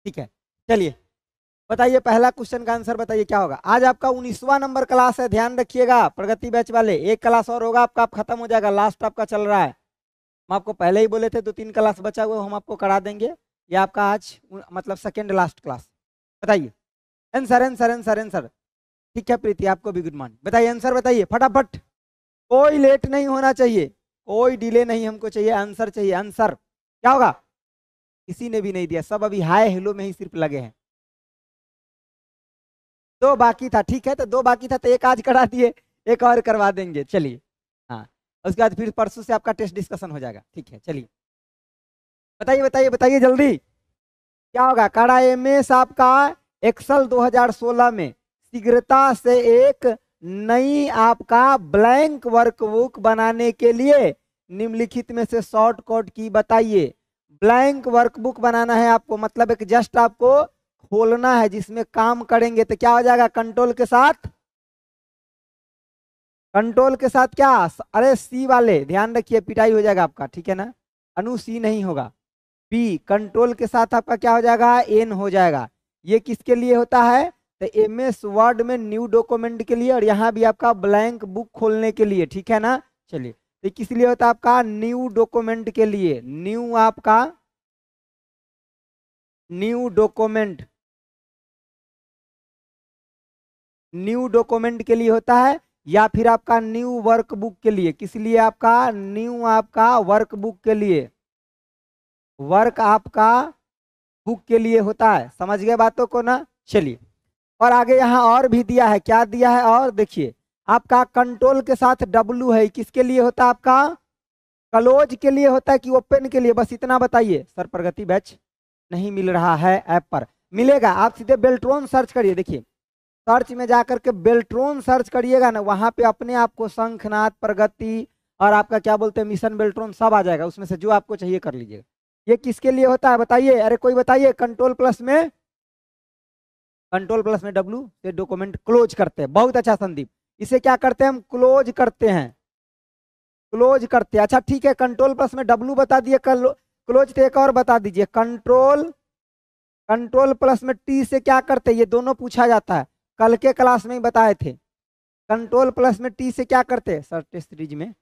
ठीक है, चलिए बताइए पहला क्वेश्चन का आंसर बताइए क्या होगा। आज आपका 19वां नंबर क्लास है, ध्यान रखिएगा प्रगति बैच वाले। एक क्लास और होगा आपका, आप खत्म हो जाएगा, लास्ट आपका चल रहा है। हम आपको पहले ही बोले थे 2-3 क्लास बचा हुआ हम आपको करा देंगे। ये आपका आज मतलब सेकेंड लास्ट क्लास। बताइए आंसर आंसर आंसर आंसर। ठीक है प्रीति, आपको भी गुड मॉर्निंग। बताइए आंसर बताइए फटाफट, कोई लेट नहीं होना चाहिए, कोई डिले नहीं हमको चाहिए, आंसर चाहिए आंसर। क्या होगा? किसी ने भी नहीं दिया, सब अभी हाय हेलो में ही सिर्फ लगे हैं। दो बाकी था, ठीक है, तो दो बाकी था तो एक आज करा दिए, एक और करवा देंगे। चलिए हाँ, उसके बाद फिर परसों से आपका टेस्ट डिस्कशन हो जाएगा। ठीक है चलिए बताइए बताइए बताइए जल्दी, क्या होगा? काड़ा एमएस आपका एक्सेल 2016 में शीघ्रता से एक नई आपका ब्लैंक वर्कबुक बनाने के लिए निम्नलिखित में से शॉर्टकट की बताइए। ब्लैंक वर्कबुक बनाना है आपको, मतलब एक जस्ट आपको खोलना है जिसमें काम करेंगे, तो क्या हो जाएगा? कंट्रोल के साथ, कंट्रोल के साथ क्या, अरे सी वाले ध्यान रखिए, पिटाई हो जाएगा आपका, ठीक है ना। अनु सी नहीं होगा, पी। कंट्रोल के साथ आपका क्या हो जाएगा? एन हो जाएगा। ये किसके लिए होता है? तो एमएस वर्ड में न्यू डॉक्यूमेंट के लिए, और यहाँ भी आपका ब्लैंक बुक खोलने के लिए, ठीक है ना। चलिए तो किस लिए होता है आपका? न्यू डॉक्यूमेंट के लिए, न्यू आपका न्यू डॉक्यूमेंट, न्यू डॉक्यूमेंट के लिए होता है, या फिर आपका न्यू वर्कबुक के लिए। किस लिए? आपका न्यू आपका वर्कबुक के लिए, वर्क आपका बुक के लिए होता है। समझ गए बातों को ना। चलिए और आगे यहाँ और भी दिया है, क्या दिया है और देखिए, आपका कंट्रोल के साथ डब्लू है, किसके लिए होता है? आपका क्लोज के लिए होता है कि ओपन के लिए? बस इतना बताइए। सर प्रगति बैच नहीं मिल रहा है ऐप पर, मिलेगा। आप सीधे बेल्ट्रॉन सर्च करिए, देखिए सर्च में जाकर के बेल्ट्रॉन सर्च करिएगा ना, वहां पे अपने आपको शंखनाद, प्रगति और आपका क्या बोलते हैं मिशन बेल्ट्रॉन सब आ जाएगा, उसमें से जो आपको चाहिए कर लीजिएगा। ये किसके लिए होता है बताइए? अरे कोई बताइए। कंट्रोल प्लस में, कंट्रोल प्लस में डब्लू से डॉक्यूमेंट क्लोज करते हैं। बहुत अच्छा संदीप, इसे क्या करते हैं हम? क्लोज करते हैं, क्लोज करते हैं। अच्छा ठीक है, कंट्रोल प्लस में डब्लू बता दिए, क्लोज तो एक और बता दीजिए। कंट्रोल, कंट्रोल प्लस में टी से क्या करते हैं? ये दोनों पूछा जाता है, कल के क्लास में ही बताए थे। कंट्रोल प्लस में टी से क्या करते हैं? सर टेस्ट सीरीज में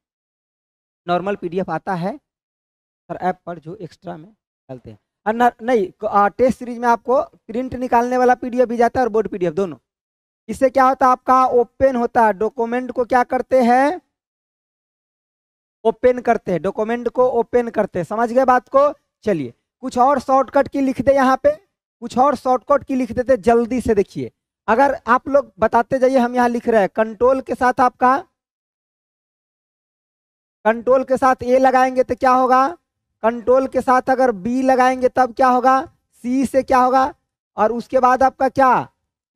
नॉर्मल पीडीएफ आता है सर ऐप पर, जो एक्स्ट्रा में डालते हैं। नहीं, टेस्ट सीरीज में आपको प्रिंट निकालने वाला पीडीएफ भी जाता है और बोर्ड पीडीएफ दोनों। इससे क्या होता है? आपका ओपन होता है, डॉक्यूमेंट को क्या करते हैं? ओपन करते हैं, डॉक्यूमेंट को ओपन करते हैं। समझ गए बात को। चलिए कुछ और शॉर्टकट की लिख दे यहाँ पे, कुछ और शॉर्टकट की लिख देते जल्दी से। देखिए अगर आप लोग बताते जाइए, हम यहाँ लिख रहे हैं कंट्रोल के साथ आपका, कंट्रोल के साथ ए लगाएंगे तो क्या होगा? कंट्रोल के साथ अगर बी लगाएंगे तब क्या होगा? सी से क्या होगा? और उसके बाद आपका क्या?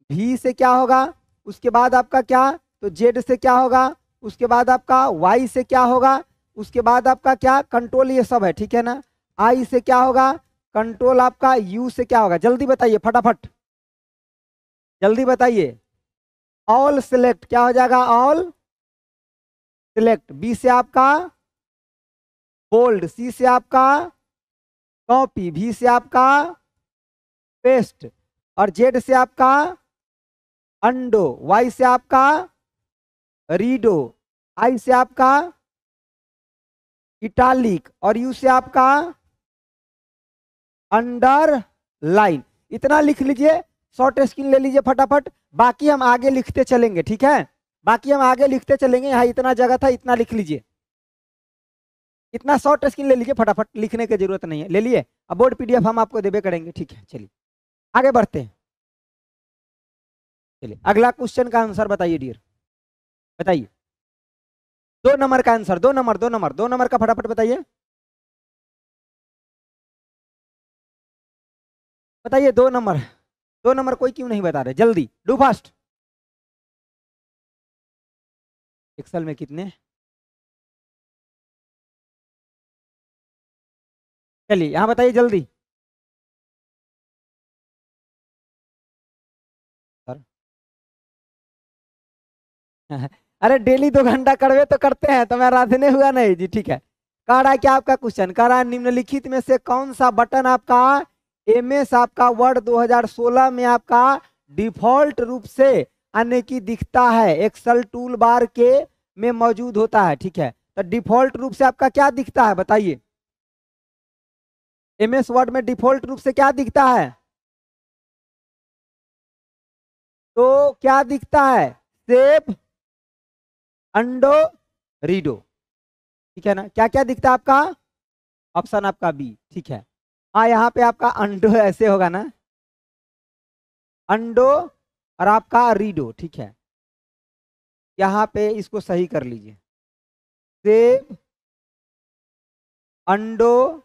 भी से क्या होगा? उसके बाद आपका क्या? तो जेड से क्या होगा? उसके बाद आपका वाई से क्या होगा? उसके बाद आपका क्या? कंट्रोल ये सब है, ठीक है ना। आई से क्या होगा? कंट्रोल आपका यू से क्या होगा? जल्दी बताइए फटाफट, जल्दी बताइए। ऑल सिलेक्ट क्या हो जाएगा? All select. बी से आपका बोल्ड, सी से आपका कॉपी, भी से आपका पेस्ट, और जेड से आपका अंडो, वाई से आपका रीडो, आई से आपका इटालिक, और यू से आपका अंडर लाइन। इतना लिख लीजिए, शॉर्ट स्क्रीन ले लीजिए फटाफट, बाकी हम आगे लिखते चलेंगे, ठीक है। बाकी हम आगे लिखते चलेंगे, यहाँ इतना जगह था, इतना लिख लीजिए। इतना शॉर्ट स्क्रीन ले लीजिए फटाफट, लिखने की जरूरत नहीं है, ले लिए। अब बोर्ड पीडीएफ हम आपको देबे करेंगे, ठीक है। चलिए आगे बढ़ते हैं। चलिए अगला क्वेश्चन का आंसर बताइए डियर, बताइए। 2 नंबर का आंसर, 2 नंबर 2 नंबर 2 नंबर का फटाफट बताइए, बताइए 2 नंबर। 2 नंबर कोई क्यों नहीं बता रहे? जल्दी डू फास्ट। एक्सेल में कितने? चलिए यहाँ बताइए जल्दी सर। अरे डेली 2 घंटा करवे तो करते हैं, तो मैं राधने हुआ नहीं जी, ठीक है। कह रहा है क्या आपका क्वेश्चन? कह रहा है निम्नलिखित में से कौन सा बटन आपका एमएस आपका वर्ड 2016 में आपका डिफॉल्ट रूप से यानी कि दिखता है, एक्सेल टूल बार के में मौजूद होता है, ठीक है। तो डिफॉल्ट रूप से आपका क्या दिखता है बताइए, एमएस वर्ड में डिफॉल्ट रूप से क्या दिखता है? तो क्या दिखता है? सेव, अंडो, रीडो, ठीक है ना। क्या क्या दिखता है आपका? ऑप्शन आपका बी, ठीक है। हाँ, यहाँ पे आपका अंडो ऐसे होगा ना, अंडो और आपका रीडो, ठीक है। यहाँ पे इसको सही कर लीजिए, save, undo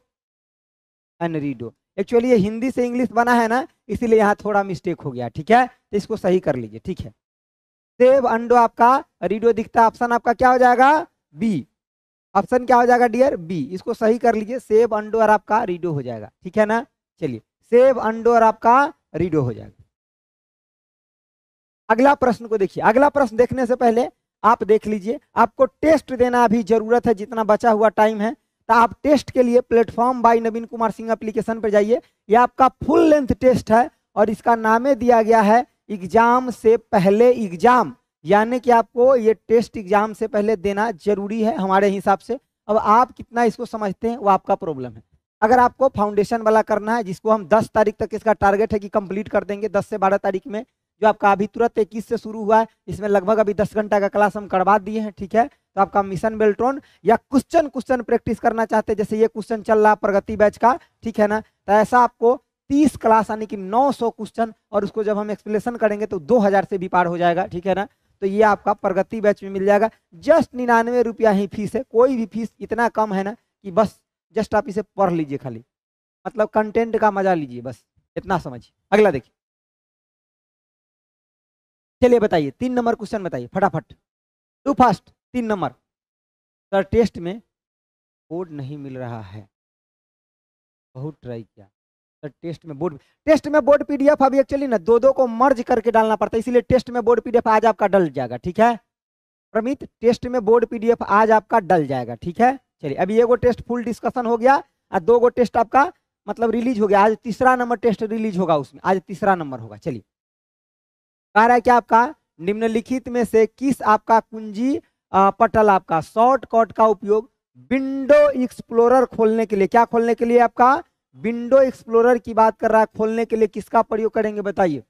and redo. Actually ये हिंदी से इंग्लिश बना है ना, इसीलिए यहाँ थोड़ा मिस्टेक हो गया, ठीक है। तो इसको सही कर लीजिए, ठीक है। सेव, अंडो आपका, रीडो दिखता है। ऑप्शन आपका क्या हो जाएगा? बी। ऑप्शन क्या हो जाएगा डियर? बी। इसको सही कर लीजिए, सेव, अंडो और आपका रीडो हो जाएगा, ठीक है ना। चलिए, सेव, अंडो और आपका रीडो हो जाएगा। अगला प्रश्न को देखिए। अगला प्रश्न देखने से पहले आप देख लीजिए, आपको टेस्ट देना अभी जरूरत है, जितना बचा हुआ टाइम है। तो आप टेस्ट के लिए प्लेटफॉर्म बाय नवीन कुमार सिंह एप्लीकेशन पर जाइए। ये आपका फुल लेंथ टेस्ट है और इसका नाम दिया गया है एग्जाम से पहले एग्जाम, यानी कि आपको ये टेस्ट एग्जाम से पहले देना जरूरी है हमारे हिसाब से। अब आप कितना इसको समझते हैं वो आपका प्रॉब्लम है। अगर आपको फाउंडेशन वाला करना है, जिसको हम 10 तारीख तक इसका टारगेट है कि कंप्लीट कर देंगे, 10 से 12 तारीख में, जो आपका अभी तुरंत 21 से शुरू हुआ है, इसमें लगभग अभी 10 घंटा का क्लास हम करवा दिए हैं, ठीक है। तो आपका मिशन बेल्ट्रॉन या क्वेश्चन प्रैक्टिस करना चाहते हैं, जैसे ये क्वेश्चन चल रहा प्रगति बैच का, ठीक है ना। तो ऐसा आपको 30 क्लास यानी कि 900 क्वेश्चन, और उसको जब हम एक्सप्लेनेशन करेंगे तो 2000 से भी पार हो जाएगा, ठीक है ना। तो ये आपका प्रगति बैच में मिल जाएगा। जस्ट 99 रुपया ही फीस है, कोई भी फीस इतना कम है ना कि बस जस्ट आप इसे पढ़ लीजिए, खाली मतलब कंटेंट का मजा लीजिए, बस इतना समझिए। अगला देखिए, चलिए बताइए 3 नंबर क्वेश्चन बताइए फटाफट, too fast. 3 number. Sir test में बोर्ड नहीं मिल रहा है, बहुत ट्राई किया सर, टेस्ट में बोर्ड पीडीएफ अभी एक्चुअली ना दो को मर्ज करके डालना पड़ता है, इसीलिए टेस्ट में बोर्ड पीडीएफ आज आपका डल जाएगा, ठीक है प्रमित। टेस्ट में बोर्ड पीडीएफ आज आपका डल जाएगा, ठीक है। चलिए, अभी एगो टेस्ट फुल डिस्कशन हो गया और 2 गो टेस्ट आपका मतलब रिलीज हो गया। आज तीसरा नंबर टेस्ट रिलीज होगा, उसमें आज तीसरा नंबर होगा। चलिए, कह रहा है क्या आपका निम्नलिखित में से किस आपका कुंजी पटल आपका शॉर्टकट का उपयोग विंडो एक्सप्लोरर खोलने के लिए, क्या खोलने के लिए? आपका विंडो एक्सप्लोरर की बात कर रहा है, खोलने के लिए किसका प्रयोग करेंगे बताइए,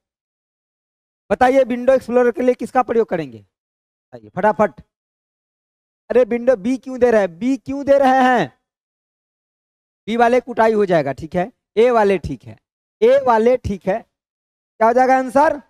बताइए विंडो एक्सप्लोरर के लिए किसका प्रयोग करेंगे बताइए फटाफट। अरे विंडो बी क्यों दे रहे हैं, बी क्यों दे रहे हैं? बी वाले कुटाई हो जाएगा, ठीक है। ए वाले ठीक है, ए वाले ठीक है। क्या हो जाएगा आंसर?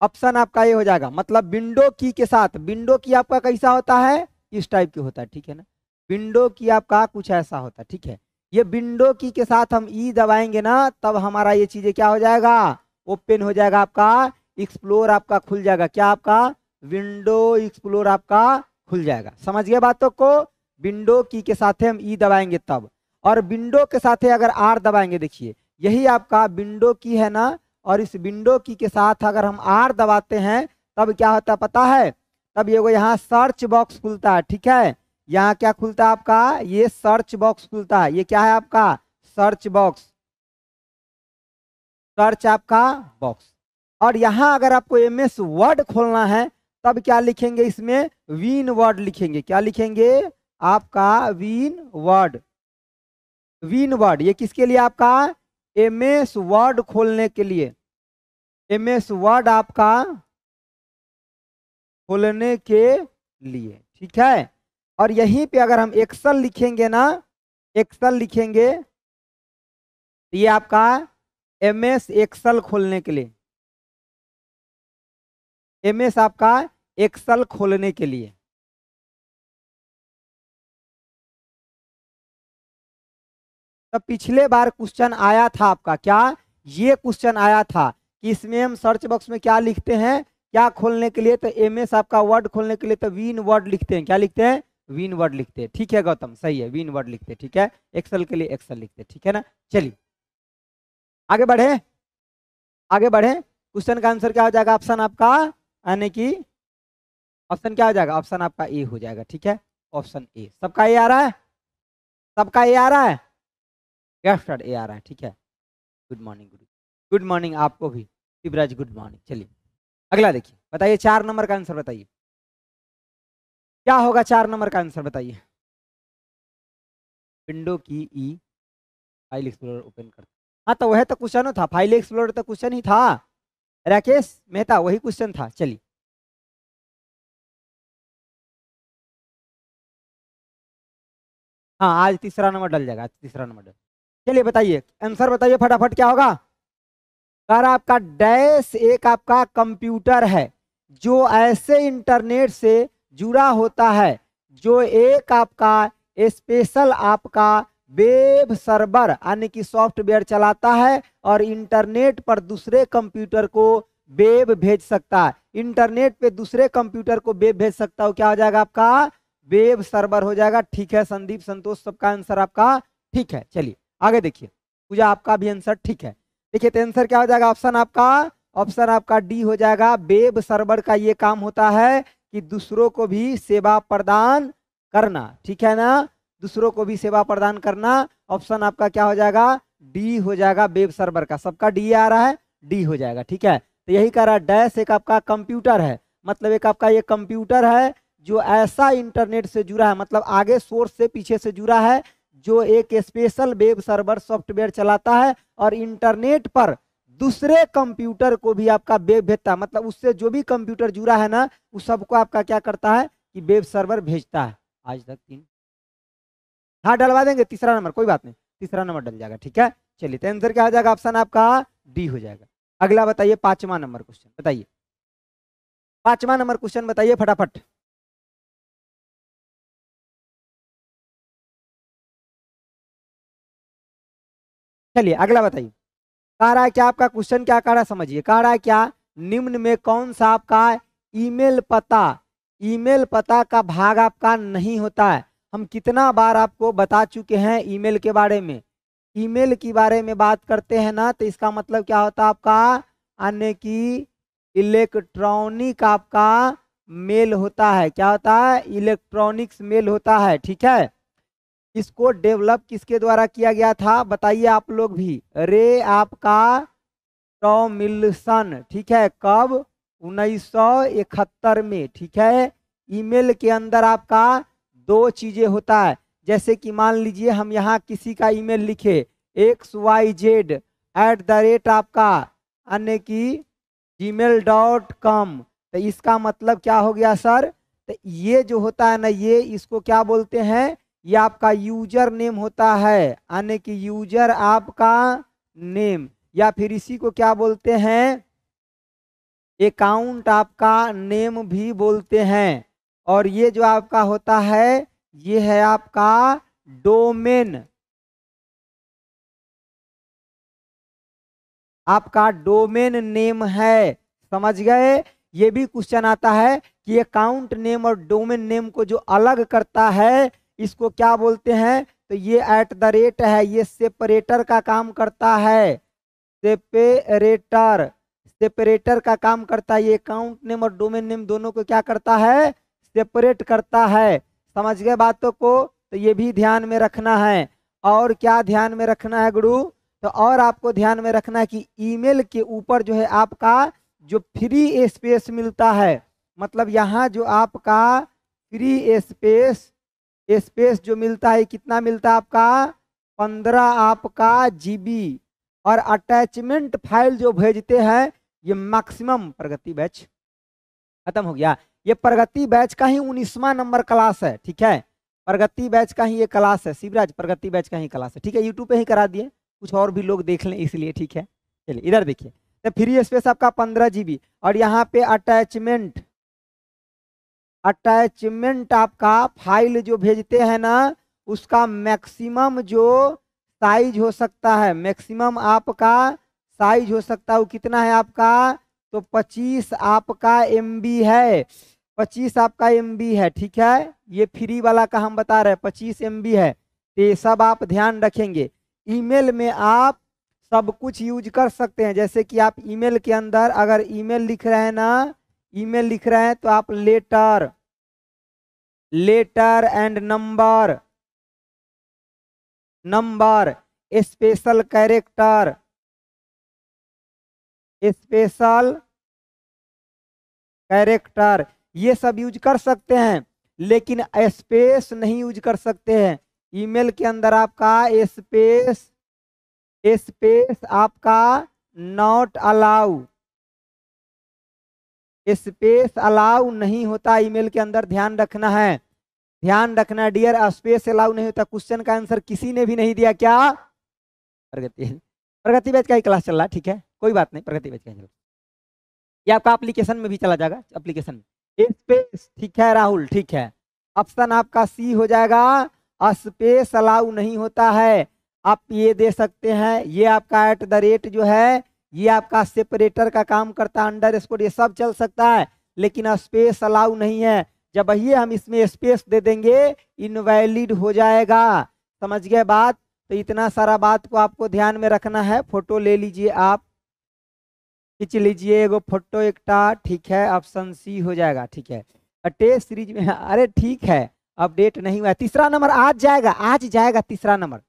ऑप्शन आपका ये हो जाएगा, मतलब विंडो की के साथ। विंडो की आपका कैसा होता है? इस टाइप की होता है, ठीक है ना। विंडो की आपका कुछ ऐसा होता है, ठीक है। ये विंडो की के साथ हम ई दबाएंगे ना, तब हमारा ये चीजें क्या हो जाएगा? ओपन हो जाएगा, आपका एक्सप्लोर आपका खुल जाएगा। क्या आपका? विंडो एक्सप्लोर आपका खुल जाएगा। समझ गए बातों को? विंडो की के साथ हम ई दबाएंगे तब, और विंडो के साथ अगर आर दबाएंगे, देखिए यही आपका विंडो की है ना, और इस विंडो की के साथ अगर हम आर दबाते हैं तब क्या होता है पता है? तब ये यहाँ सर्च बॉक्स खुलता है, ठीक है। यहाँ क्या खुलता है आपका? ये सर्च बॉक्स खुलता है। ये क्या है आपका? सर्च बॉक्स, सर्च आपका बॉक्स। और यहाँ अगर आपको एमएस वर्ड खोलना है तब क्या लिखेंगे? इसमें विन वर्ड लिखेंगे। क्या लिखेंगे? आपका विन वर्ड। विन वर्ड ये किसके लिए? आपका एमएस वर्ड खोलने के लिए, एमएस वर्ड आपका खोलने के लिए, ठीक है। और यहीं पे अगर हम एक्सेल लिखेंगे ना, एक्सेल लिखेंगे, ये आपका एमएस एक्सेल खोलने के लिए, एमएस आपका एक्सेल खोलने के लिए। तो पिछले बार क्वेश्चन आया था आपका, क्या ये क्वेश्चन आया था कि इसमें हम सर्च बॉक्स में क्या लिखते हैं, क्या खोलने के लिए? तो एमएस आपका वर्ड खोलने के लिए तो विन वर्ड लिखते हैं। क्या लिखते हैं? विन वर्ड लिखते हैं, ठीक है गौतम, सही है, विन वर्ड लिखते हैं, ठीक है। एक्सेल के लिए एक्सेल लिखते हैं, ठीक है ना। चलिए आगे बढ़े, आगे बढ़े। क्वेश्चन का आंसर क्या हो जाएगा? ऑप्शन आपका यानी कि ऑप्शन क्या हो जाएगा? ऑप्शन आपका ए हो जाएगा, ठीक है। Option A. सबका ए आ रहा है? सबका ए आ रहा है? ए आ रहा है, ठीक है। गुड मॉर्निंग गुरु, गुड मॉर्निंग आपको भी शिवराज, गुड मॉर्निंग। चलिए अगला देखिए, बताइए 4 नंबर का आंसर बताइए, क्या होगा 4 नंबर का आंसर बताइए। विंडो की ई फाइल एक्सप्लोरर ओपन कर, हाँ तो वह तो क्वेश्चन था, फाइल एक्सप्लोरर तो क्वेश्चन ही था, राकेश मेहता वही क्वेश्चन था। चलिए हाँ आज तीसरा नंबर डल जाएगा, आज तीसरा नंबर डल। चलिए बताइए आंसर बताइए फटाफट क्या होगा। अगर आपका डैश एक आपका कंप्यूटर है जो ऐसे इंटरनेट से जुड़ा होता है जो एक आपका स्पेशल आपका वेब सर्वर यानी कि सॉफ्टवेयर चलाता है और इंटरनेट पर दूसरे कंप्यूटर को वेब भेज सकता है, इंटरनेट पे दूसरे कंप्यूटर को वेब भेज सकता हो, क्या हो जाएगा आपका वेब सर्वर हो जाएगा। ठीक है संदीप संतोष सबका आंसर आपका ठीक है। चलिए आगे देखिए, पूजा आपका भी आंसर ठीक है। देखिए तो आंसर क्या हो जाएगा, ऑप्शन आपका डी हो जाएगा। वेब सर्वर का ये काम होता है कि दूसरों को भी सेवा प्रदान करना, ठीक है ना, दूसरों को भी सेवा प्रदान करना। ऑप्शन आपका क्या हो जाएगा, डी हो जाएगा, वेब सर्वर का। सबका डी आ रहा है, डी हो जाएगा। ठीक है तो यही कह रहा है डैश एक आपका कंप्यूटर है, मतलब एक आपका ये कंप्यूटर है जो ऐसा इंटरनेट से जुड़ा है, मतलब आगे सोर्स से पीछे से जुड़ा है, जो एक स्पेशल वेब सर्वर सॉफ्टवेयर चलाता है और इंटरनेट पर दूसरे कंप्यूटर को भी आपका वेब भेजता है, मतलब उससे जो भी कंप्यूटर जुड़ा है ना उस सबको आपका क्या करता है कि वेब सर्वर भेजता है। आज तक 3, हाँ डलवा देंगे तीसरा नंबर, कोई बात नहीं तीसरा नंबर डल जाएगा। ठीक है चलिए तो आंसर क्या हो जाएगा, ऑप्शन आपका डी हो जाएगा। अगला बताइए 5वां नंबर क्वेश्चन बताइए, 5वां नंबर क्वेश्चन बताइए फटाफट। चलिए अगला बताइए, कह रहा है क्या आपका क्वेश्चन क्या कह रहा है समझिए, कह रहा है क्या निम्न में कौन सा आपका ईमेल पता, ईमेल पता का भाग आपका नहीं होता है। हम कितना बार आपको बता चुके हैं ईमेल के बारे में, ईमेल के बारे में बात करते हैं ना तो इसका मतलब क्या होता है आपका, यानी कि इलेक्ट्रॉनिक आपका मेल होता है, क्या होता है इलेक्ट्रॉनिक्स मेल होता है। ठीक है इसको डेवलप किसके द्वारा किया गया था बताइए आप लोग भी, रे आपका टॉमिल्सन। ठीक है कब, 1971 में। ठीक है ईमेल के अंदर आपका 2 चीजें होता है, जैसे कि मान लीजिए हम यहाँ किसी का ईमेल लिखे XYZ आपका यानी कि gmail.com, तो इसका मतलब क्या हो गया सर, तो ये जो होता है ना ये इसको क्या बोलते हैं, ये आपका यूजर नेम होता है, यानी कि यूजर आपका नेम, या फिर इसी को क्या बोलते हैं अकाउंट आपका नेम भी बोलते हैं। और ये जो आपका होता है ये है आपका डोमेन, आपका डोमेन नेम है, समझ गए। ये भी क्वेश्चन आता है कि अकाउंट नेम और डोमेन नेम को जो अलग करता है इसको क्या बोलते हैं, तो ये @ है, ये सेपरेटर का काम करता है, सेपरेटर, सेपरेटर का काम करता है। ये अकाउंट नेम और डोमेन नेम दोनों को क्या करता है, सेपरेट करता है। समझ गए बातों को, तो ये भी ध्यान में रखना है। और क्या ध्यान में रखना है गुरु, तो और आपको ध्यान में रखना है कि ईमेल के ऊपर जो है आपका जो फ्री स्पेस मिलता है, मतलब यहाँ जो आपका फ्री स्पेस स्पेस जो मिलता है कितना मिलता है आपका 15 आपका जीबी, और अटैचमेंट फाइल जो भेजते हैं ये मैक्सिमम, प्रगति बैच खत्म हो गया, ये प्रगति बैच का ही 19वां नंबर क्लास है। ठीक है प्रगति बैच का ही ये क्लास है, शिवराज प्रगति बैच का ही क्लास है। ठीक है यूट्यूब पे ही करा दिए, कुछ और भी लोग देख लें इसलिए। ठीक है चलिए इधर देखिए, तो फ्री स्पेस आपका 15 जीबी, और यहाँ पे अटैचमेंट, अटैचमेंट आपका फाइल जो भेजते हैं ना उसका मैक्सिमम जो साइज हो सकता है, मैक्सिमम आपका साइज हो सकता है वो कितना है आपका, तो 25 आपका MB है, 25 आपका MB है। ठीक है ये फ्री वाला का हम बता रहे हैं 25 MB है, तो ये सब आप ध्यान रखेंगे। ईमेल में आप सब कुछ यूज कर सकते हैं, जैसे कि आप ईमेल के अंदर अगर ईमेल लिख रहे हैं ना, ईमेल लिख रहे हैं तो आप letter, letter and number, number, special character, special character, ये सब यूज कर सकते हैं, लेकिन स्पेस नहीं यूज कर सकते हैं। ईमेल के अंदर आपका स्पेस आपका नॉट अलाउ, स्पेस अलाउ नहीं होता ईमेल के अंदर, ध्यान रखना है, ध्यान रखना डियर, स्पेस अलाउ नहीं होता। क्वेश्चन का आंसर किसी ने भी नहीं दिया क्या? प्रगति बैच का ही क्लास चल रहा है, ठीक है, कोई बात नहीं, प्रगति बैच का ही चल रहा है। ये आपका एप्लीकेशन में भी चला जाएगा, एप्लीकेशन में स्पेस, ठीक है राहुल, ठीक है। ऑप्शन आपका सी हो जाएगा, स्पेस अलाउ नहीं होता है। आप ये दे सकते हैं, ये आपका @ जो है ये आपका सेपरेटर का काम करता है, अंडरस्कोर, ये सब चल सकता है, लेकिन स्पेस अलाउ नहीं है। जब ये हम इसमें स्पेस दे देंगे इनवैलिड हो जाएगा, समझ गए बात? तो इतना सारा बात को आपको ध्यान में रखना है। फोटो ले लीजिए, आप खींच लीजिए एगो फोटो एकटा, ठीक है, ऑप्शन सी हो जाएगा, ठीक है। टेस्ट सीरीज में, अरे ठीक है, अपडेट नहीं हुआ, तीसरा नंबर आज जाएगा, आज जाएगा तीसरा नंबर,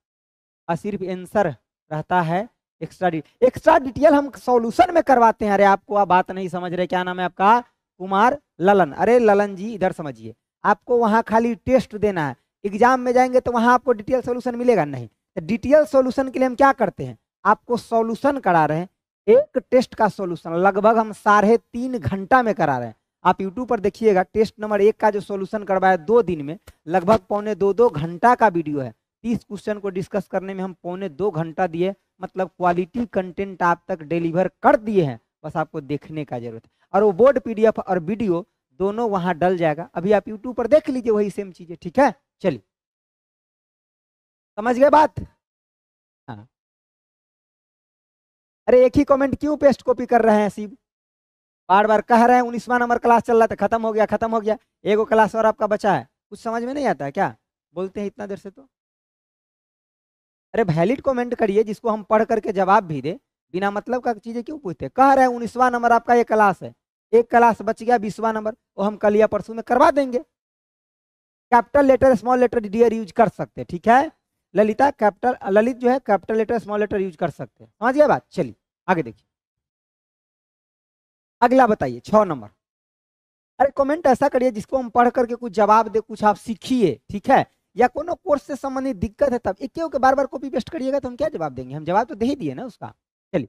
और सिर्फ आंसर रहता है एक्स्ट्रा डिटेल हम सॉल्यूशन में करवाते हैं। अरे आपको आप बात नहीं समझ रहे, क्या नाम है आपका? कुमार ललन। अरे ललन जी इधर समझिए, आपको वहां खाली टेस्ट देना है, एग्जाम में जाएंगे तो वहां आपको डिटेल सॉल्यूशन मिलेगा नहीं। तो डिटेल सॉल्यूशन के लिए हम क्या करते हैं, आपको सॉल्यूशन करा रहे हैं, एक टेस्ट का सॉल्यूशन लगभग हम 3.5 घंटा में करा रहे हैं। आप यूट्यूब पर देखिएगा, टेस्ट नंबर 1 का जो सॉल्यूशन करवाया 2 दिन में, लगभग 1.25-2 घंटा का वीडियो है। 30 क्वेश्चन को डिस्कस करने में हम 1.25-2 घंटा दिए, मतलब क्वालिटी कंटेंट आप तक डिलीवर कर दिए हैं, बस आपको देखने का जरूरत है। और वो बोर्ड PDF और वीडियो दोनों वहां डल जाएगा, अभी आप यूट्यूब पर देख लीजिए वही सेम चीजें, ठीक है। चलिए समझ गए बात? हाँ, अरे एक ही कमेंट क्यों पेस्ट कॉपी कर रहे हैं शिव? बार बार कह रहे हैं 19वां नंबर क्लास चल रहा था, खत्म हो गया, खत्म हो गया, एगो क्लास और आपका बचा है, कुछ समझ में नहीं आता है क्या? बोलते हैं इतना देर से तो। अरे वैलिड कमेंट करिए जिसको हम पढ़ करके जवाब भी दे, बिना मतलब का चीजें क्यों पूछते? कह रहे हैं 19वां नंबर आपका ये क्लास है, एक क्लास बच गया 20वां नंबर, वो हम कल या परसों में करवा देंगे। Capital letter small letter dear use कर सकते हैं, ठीक है। ललिता कैपिटल, ललित जो है capital letter small letter use कर सकते हैं, समझ गया बात? चलिए आगे देखिए, अगला बताइए 6 नंबर। अरे कमेंट ऐसा करिए जिसको हम पढ़ करके कुछ जवाब दे, कुछ आप सीखिए, ठीक है, या कोनो कोर्स से संबंधित दिक्कत है तब। एक के बार बार कॉपी पेस्ट करिएगा तो हम क्या जवाब देंगे? हम जवाब तो दे ही दिए ना उसका। चलिए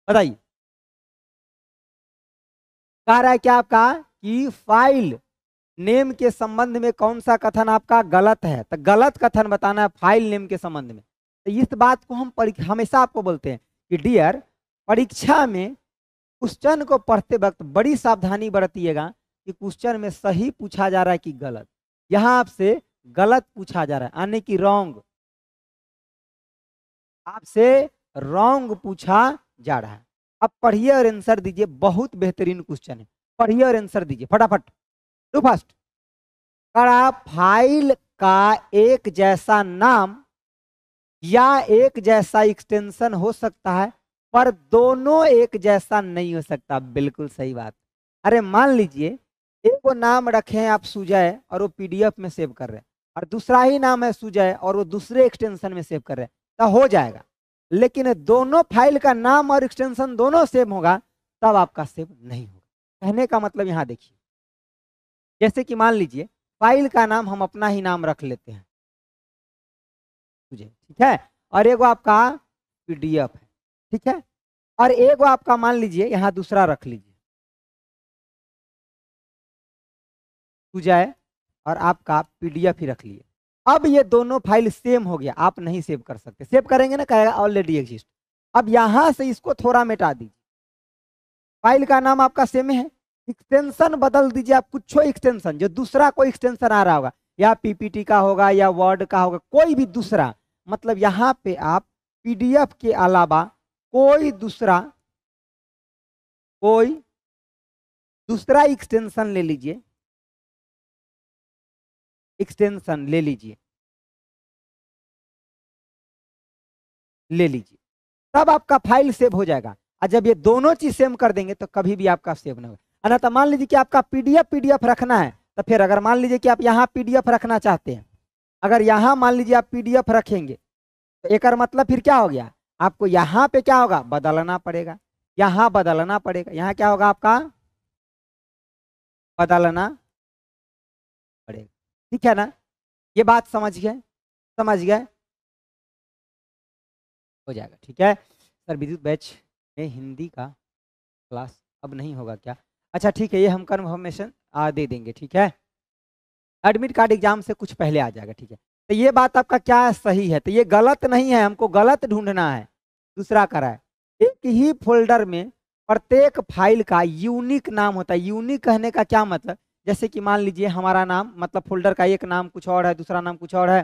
बताइए, कह रहा है क्या आपका कि फाइल नेम के संबंध में कौन सा कथन आपका गलत है? तो गलत कथन बताना है फाइल नेम के संबंध में। तो इस बात को हम हमेशा आपको बोलते हैं कि डियर, परीक्षा में क्वेश्चन को पढ़ते वक्त बड़ी सावधानी बरतिएगा कि क्वेश्चन में सही पूछा जा रहा है कि गलत। यहां आपसे गलत पूछा जा रहा है, यानी कि रॉन्ग, आपसे रॉन्ग पूछा जा रहा है। अब पढ़िए और आंसर दीजिए, बहुत बेहतरीन क्वेश्चन है, पढ़िए और आंसर दीजिए फटाफट, टू फास्ट। कड़ा फाइल का एक जैसा नाम या एक जैसा एक्सटेंशन हो सकता है, पर दोनों एक जैसा नहीं हो सकता। बिल्कुल सही बात। अरे मान लीजिए एक वो नाम रखे हैं आप सुजय और वो PDF में सेव कर रहे हैं, और दूसरा ही नाम है सुजय और वो दूसरे एक्सटेंशन में सेव कर रहे हैं, तो हो जाएगा। लेकिन दोनों फाइल का नाम और एक्सटेंशन दोनों सेम होगा तब आपका सेव नहीं होगा। कहने का मतलब यहाँ देखिए, जैसे कि मान लीजिए फाइल का नाम हम अपना ही नाम रख लेते हैं सुजय, ठीक है, और एगो आपका PDF है, ठीक है, और एगो आपका मान लीजिए यहाँ दूसरा रख लीजिए सुजय, और आपका PDF ही रख लिए। अब ये दोनों फाइल सेम हो गया, आप नहीं सेव कर सकते। सेव करेंगे ना, कहेगा ऑलरेडी एग्जिस्ट। अब यहां से इसको थोड़ा मिटा दीजिए, फाइल का नाम आपका सेम है, एक्सटेंशन बदल दीजिए आप, कुछ एक्सटेंशन जो दूसरा कोई एक्सटेंशन आ रहा होगा, या PPT का होगा या वर्ड का होगा, कोई भी दूसरा, मतलब यहाँ पे आप PDF के अलावा कोई दूसरा एक्सटेंशन ले लीजिए, एक्सटेंशन ले लीजिए, तब आपका फाइल सेव हो जाएगा। और जब ये दोनों चीज सेम कर देंगे तो कभी भी आपका सेव नहीं होगा। अना तो मान लीजिए कि आपका PDF रखना है, तो फिर अगर मान लीजिए कि आप यहाँ PDF रखना चाहते हैं, अगर यहाँ मान लीजिए आप PDF रखेंगे तो एक मतलब फिर क्या हो गया, आपको यहाँ पे क्या होगा, बदलना पड़ेगा। यहाँ बदलना पड़ेगा, यहाँ क्या होगा आपका, बदलना पड़ेगा। ठीक है ना, ये बात समझ गए, समझ गए, हो जाएगा। ठीक है सर, विद्युत बैच में हिंदी का क्लास अब नहीं होगा क्या? अच्छा ठीक है, ये हम कन्फर्मेशन दे देंगे। ठीक है, एडमिट कार्ड एग्जाम से कुछ पहले आ जाएगा। ठीक है, तो ये बात आपका क्या सही है, तो ये गलत नहीं है, हमको गलत ढूंढना है। दूसरा करा है, एक ही फोल्डर में प्रत्येक फाइल का यूनिक नाम होता है। यूनिक कहने का क्या मतलब, जैसे कि मान लीजिए हमारा नाम, मतलब फोल्डर का एक नाम कुछ और है, दूसरा नाम कुछ और है।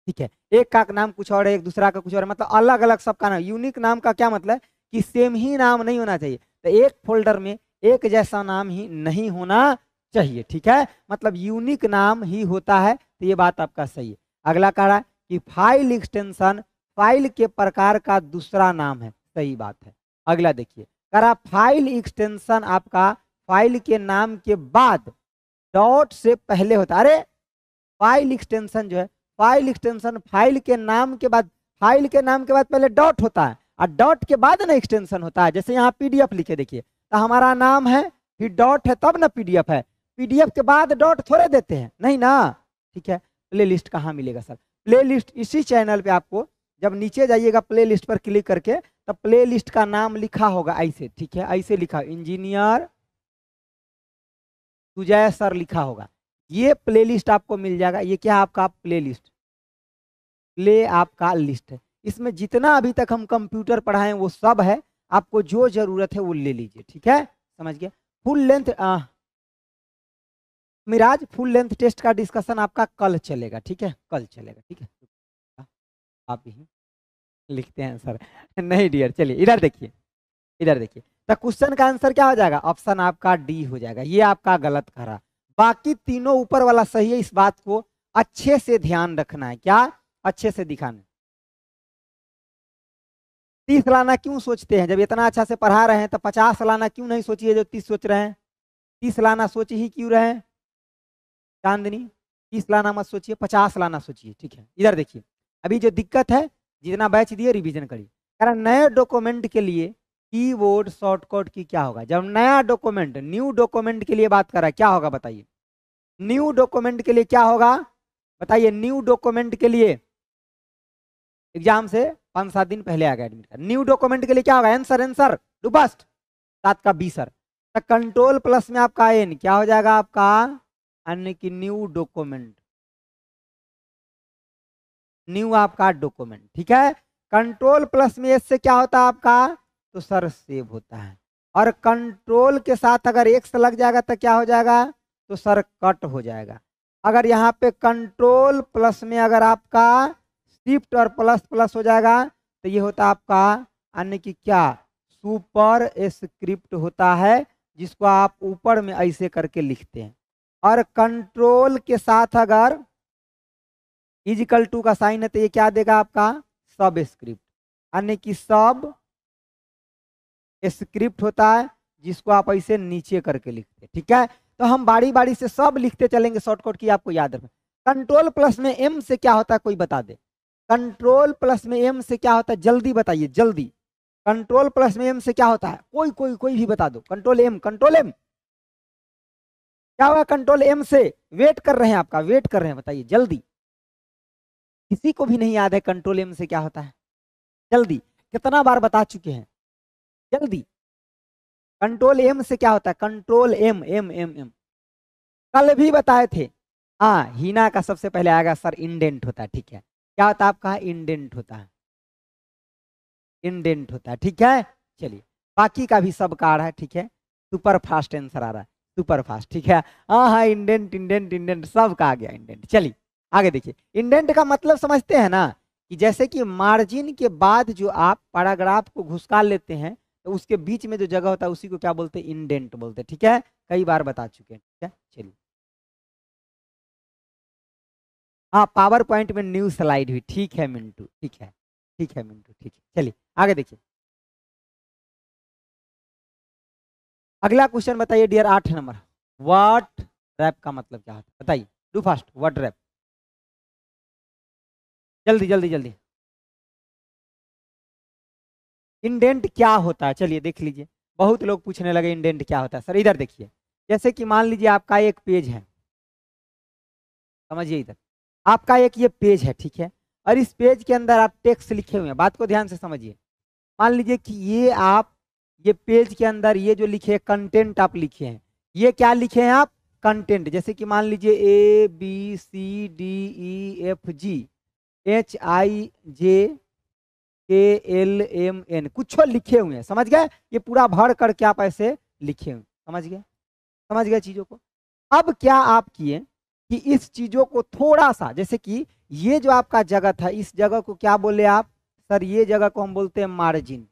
ठीक है, एक का नाम कुछ और है, एक दूसरा का कुछ और है, मतलब अलग अलग सबका नाम। यूनिक नाम का क्या मतलब, कि सेम ही नाम नहीं होना चाहिए, तो एक फोल्डर में एक जैसा नाम ही नहीं होना चाहिए। ठीक है, मतलब यूनिक नाम ही होता है, तो ये बात आपका सही है। अगला कह रहा है कि फाइल एक्सटेंशन फाइल के प्रकार का दूसरा नाम है, सही बात है। अगला देखिए, कह रहा फाइल एक्सटेंशन आपका फाइल के नाम के बाद डॉट से पहले होता है। अरे फाइल एक्सटेंशन जो है, फाइल एक्सटेंशन फाइल के नाम के बाद, फाइल के नाम के बाद पहले डॉट होता है, और डॉट के बाद ना एक्सटेंशन होता है। जैसे यहाँ पीडीएफ लिखे, देखिए तो हमारा नाम है, फिर डॉट है, तब ना पीडीएफ है। पीडीएफ के बाद डॉट थोड़े देते हैं, नहीं ना। ठीक है, प्ले लिस्ट कहाँ मिलेगा सर? प्ले लिस्ट इसी चैनल पे आपको, जब नीचे जाइएगा प्ले लिस्ट पर क्लिक करके, तब प्ले लिस्ट का नाम लिखा होगा ऐसे। ठीक है, ऐसे लिखा, इंजीनियर सुजय सर लिखा होगा, ये प्लेलिस्ट आपको मिल जाएगा। ये क्या आपका प्लेलिस्ट, प्ले आपका लिस्ट है, इसमें जितना अभी तक हम कंप्यूटर पढ़ाए वो सब है, आपको जो जरूरत है वो ले लीजिए। ठीक है, समझ गया। फुल लेंथ मिराज, फुल लेंथ टेस्ट का डिस्कशन आपका कल चलेगा। ठीक है, कल चलेगा। ठीक है, आप ही लिखते हैं सर नहीं डियर, चलिए इधर देखिए, इधर देखिए, तो क्वेश्चन का आंसर क्या हो जाएगा, ऑप्शन आपका डी हो जाएगा। ये आपका गलत करा, बाकी तीनों ऊपर वाला सही है। इस बात को अच्छे से ध्यान रखना है, क्या अच्छे से दिखाना है। 30 लाना क्यों सोचते हैं, जब इतना अच्छा से पढ़ा रहे हैं तो 50 लाना क्यों नहीं सोचिए जो 30 सोच रहे हैं? 30 लाना सोच ही क्यों रहे हैं चांदनी? 30 लाना मत सोचिए, 50 लाना सोचिए। ठीक है, इधर देखिए, अभी जो दिक्कत है, जितना बैच दिए रिवीजन करिए। कारण नए डॉक्यूमेंट के लिए कीबोर्ड शॉर्टकट की क्या होगा, जब नया डॉक्यूमेंट, न्यू डॉक्यूमेंट के लिए बात कर रहा है, क्या होगा बताइए? न्यू डॉक्यूमेंट के लिए क्या होगा बताइए? न्यू डॉक्यूमेंट के लिए एग्जाम से 5-7 दिन पहले आ गया एडमिट कार्ड। न्यू डॉक्यूमेंट के लिए क्या होगा? आंसर आंसर डू फर्स्ट 7 का 20 सर, कंट्रोल प्लस में आपका एन क्या हो जाएगा आपका, यानी कि न्यू डॉक्यूमेंट, न्यू आपका डॉक्यूमेंट। ठीक है, कंट्रोल प्लस में एस से क्या होता है आपका, तो सर सेव होता है। और कंट्रोल के साथ अगर एक्स लग जाएगा तो क्या हो जाएगा, तो सर कट हो जाएगा। अगर यहाँ पे कंट्रोल प्लस में अगर आपका शिफ्ट और प्लस प्लस हो जाएगा, तो ये होता है आपका, यानी कि क्या, सुपर स्क्रिप्ट होता है, जिसको आप ऊपर में ऐसे करके लिखते हैं। और कंट्रोल के साथ अगर इजिकल टू का साइन है, तो ये क्या देगा आपका, सब स्क्रिप्ट, यानी कि सब स्क्रिप्ट होता है, जिसको आप ऐसे नीचे करके लिखते हैं। ठीक है, तो हम बारी बारी से सब लिखते चलेंगे, शॉर्टकट की आपको याद रखना। कंट्रोल प्लस में एम से क्या होता है, कोई बता दे? कंट्रोल प्लस में एम से क्या होता है, जल्दी बताइए जल्दी। कंट्रोल प्लस में एम से क्या होता है, कोई कोई कोई भी बता दो। कंट्रोल एम, कंट्रोल एम क्या होगा, कंट्रोल एम से? वेट कर रहे हैं आपका, वेट कर रहे हैं, बताइए जल्दी। किसी को भी नहीं याद है कंट्रोल एम से क्या होता है? जल्दी, कितना बार बता चुके हैं, जल्दी। कंट्रोल एम से क्या होता है, control M, M M M कल भी बताए थे। हाँ, हीना का सबसे पहले आएगा सर, इंडेंट होता है। ठीक है, क्या होता है आपका, इंडेंट होता है, इंडेंट होता है। ठीक है, चलिए बाकी का भी सब का आ रहा है। ठीक है, सुपर फास्ट आंसर आ रहा है, सुपर फास्ट। ठीक है, हाँ हाँ, इंडेंट इंडेंट इंडेंट सब का आ गया इंडेंट। चलिए आगे देखिए, इंडेंट का मतलब समझते हैं ना, कि जैसे कि मार्जिन के बाद जो आप पैराग्राफ को घुसका लेते हैं, तो उसके बीच में जो जगह होता है उसी को क्या बोलते हैं, इंडेंट बोलते हैं। ठीक है, कई बार बता चुके हैं। ठीक है, चलिए। हाँ, पावर पॉइंट में न्यू स्लाइड हुई, ठीक है मिंटू, ठीक है, ठीक है मिंटू, ठीक है। चलिए आगे देखिए, अगला क्वेश्चन बताइए डियर, 8 नंबर। व्हाट रैप का मतलब क्या होता है बताइए, डू फास्ट, व्हाट रैप, जल्दी जल्दी जल्दी। इंडेंट क्या होता है, चलिए देख लीजिए। बहुत लोग पूछने लगे इंडेंट क्या होता है। सर इधर देखिए, जैसे कि मान लीजिए आपका एक पेज है, समझिए इधर आपका एक ये पेज है, ठीक है, और इस पेज के अंदर आप टेक्स्ट लिखे हुए हैं। बात को ध्यान से समझिए। मान लीजिए कि ये पेज के अंदर ये जो लिखे कंटेंट आप लिखे हैं, ये क्या लिखे हैं आप, कंटेंट। जैसे कि मान लीजिए ABCDEFGHIJKLMN कुछ लिखे हुए हैं, समझ गए। ये पूरा भर करके आप ऐसे लिखे हुए, समझ गए, समझ गए चीजों को। अब क्या आप किए कि इस चीजों को थोड़ा सा, जैसे कि ये जो आपका जगह था, इस जगह को क्या बोले आप, सर ये जगह को हम बोलते हैं मार्जिन,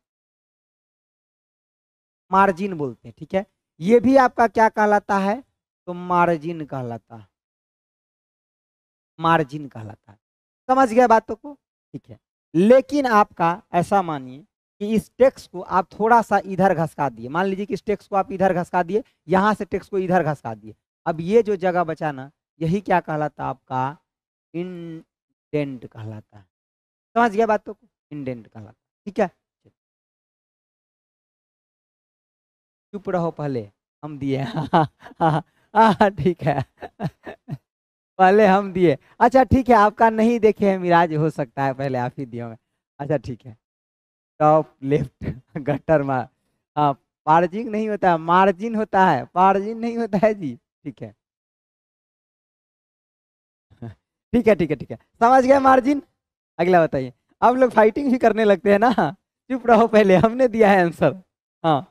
मार्जिन बोलते हैं, ठीक है। ये भी आपका क्या कहलाता है, तो मार्जिन कहलाता है, मार्जिन कहलाता है। समझ गए बातों को, ठीक है। लेकिन आपका ऐसा मानिए कि इस टेक्स्ट को आप थोड़ा सा इधर घसका दिए। मान लीजिए कि इस टेक्स्ट को आप इधर घसका दिए, यहां से टेक्स्ट को इधर घसका दिए। अब ये जो जगह बचा ना, यही क्या कहलाता है आपका, इंडेंट कहलाता है। समझ गया बातों को, इंडेंट कहलाता है, ठीक है। चुप रहो पहले, हम दिए। हाँ ठीक है। पहले हम दिए, अच्छा ठीक है। आपका नहीं देखे हैं मिराज, हो सकता है पहले आप ही दिए होंगे। अच्छा ठीक है। टॉप लेफ्ट गटर मार, हाँ मार्जिन नहीं होता है, मार्जिन होता है, मार्जिन नहीं होता है जी, ठीक है। ठीक है ठीक है ठीक है, समझ गए मार्जिन। अगला बताइए। अब लोग फाइटिंग भी करने लगते हैं ना, चुप रहो पहले, हमने दिया है आंसर। हाँ,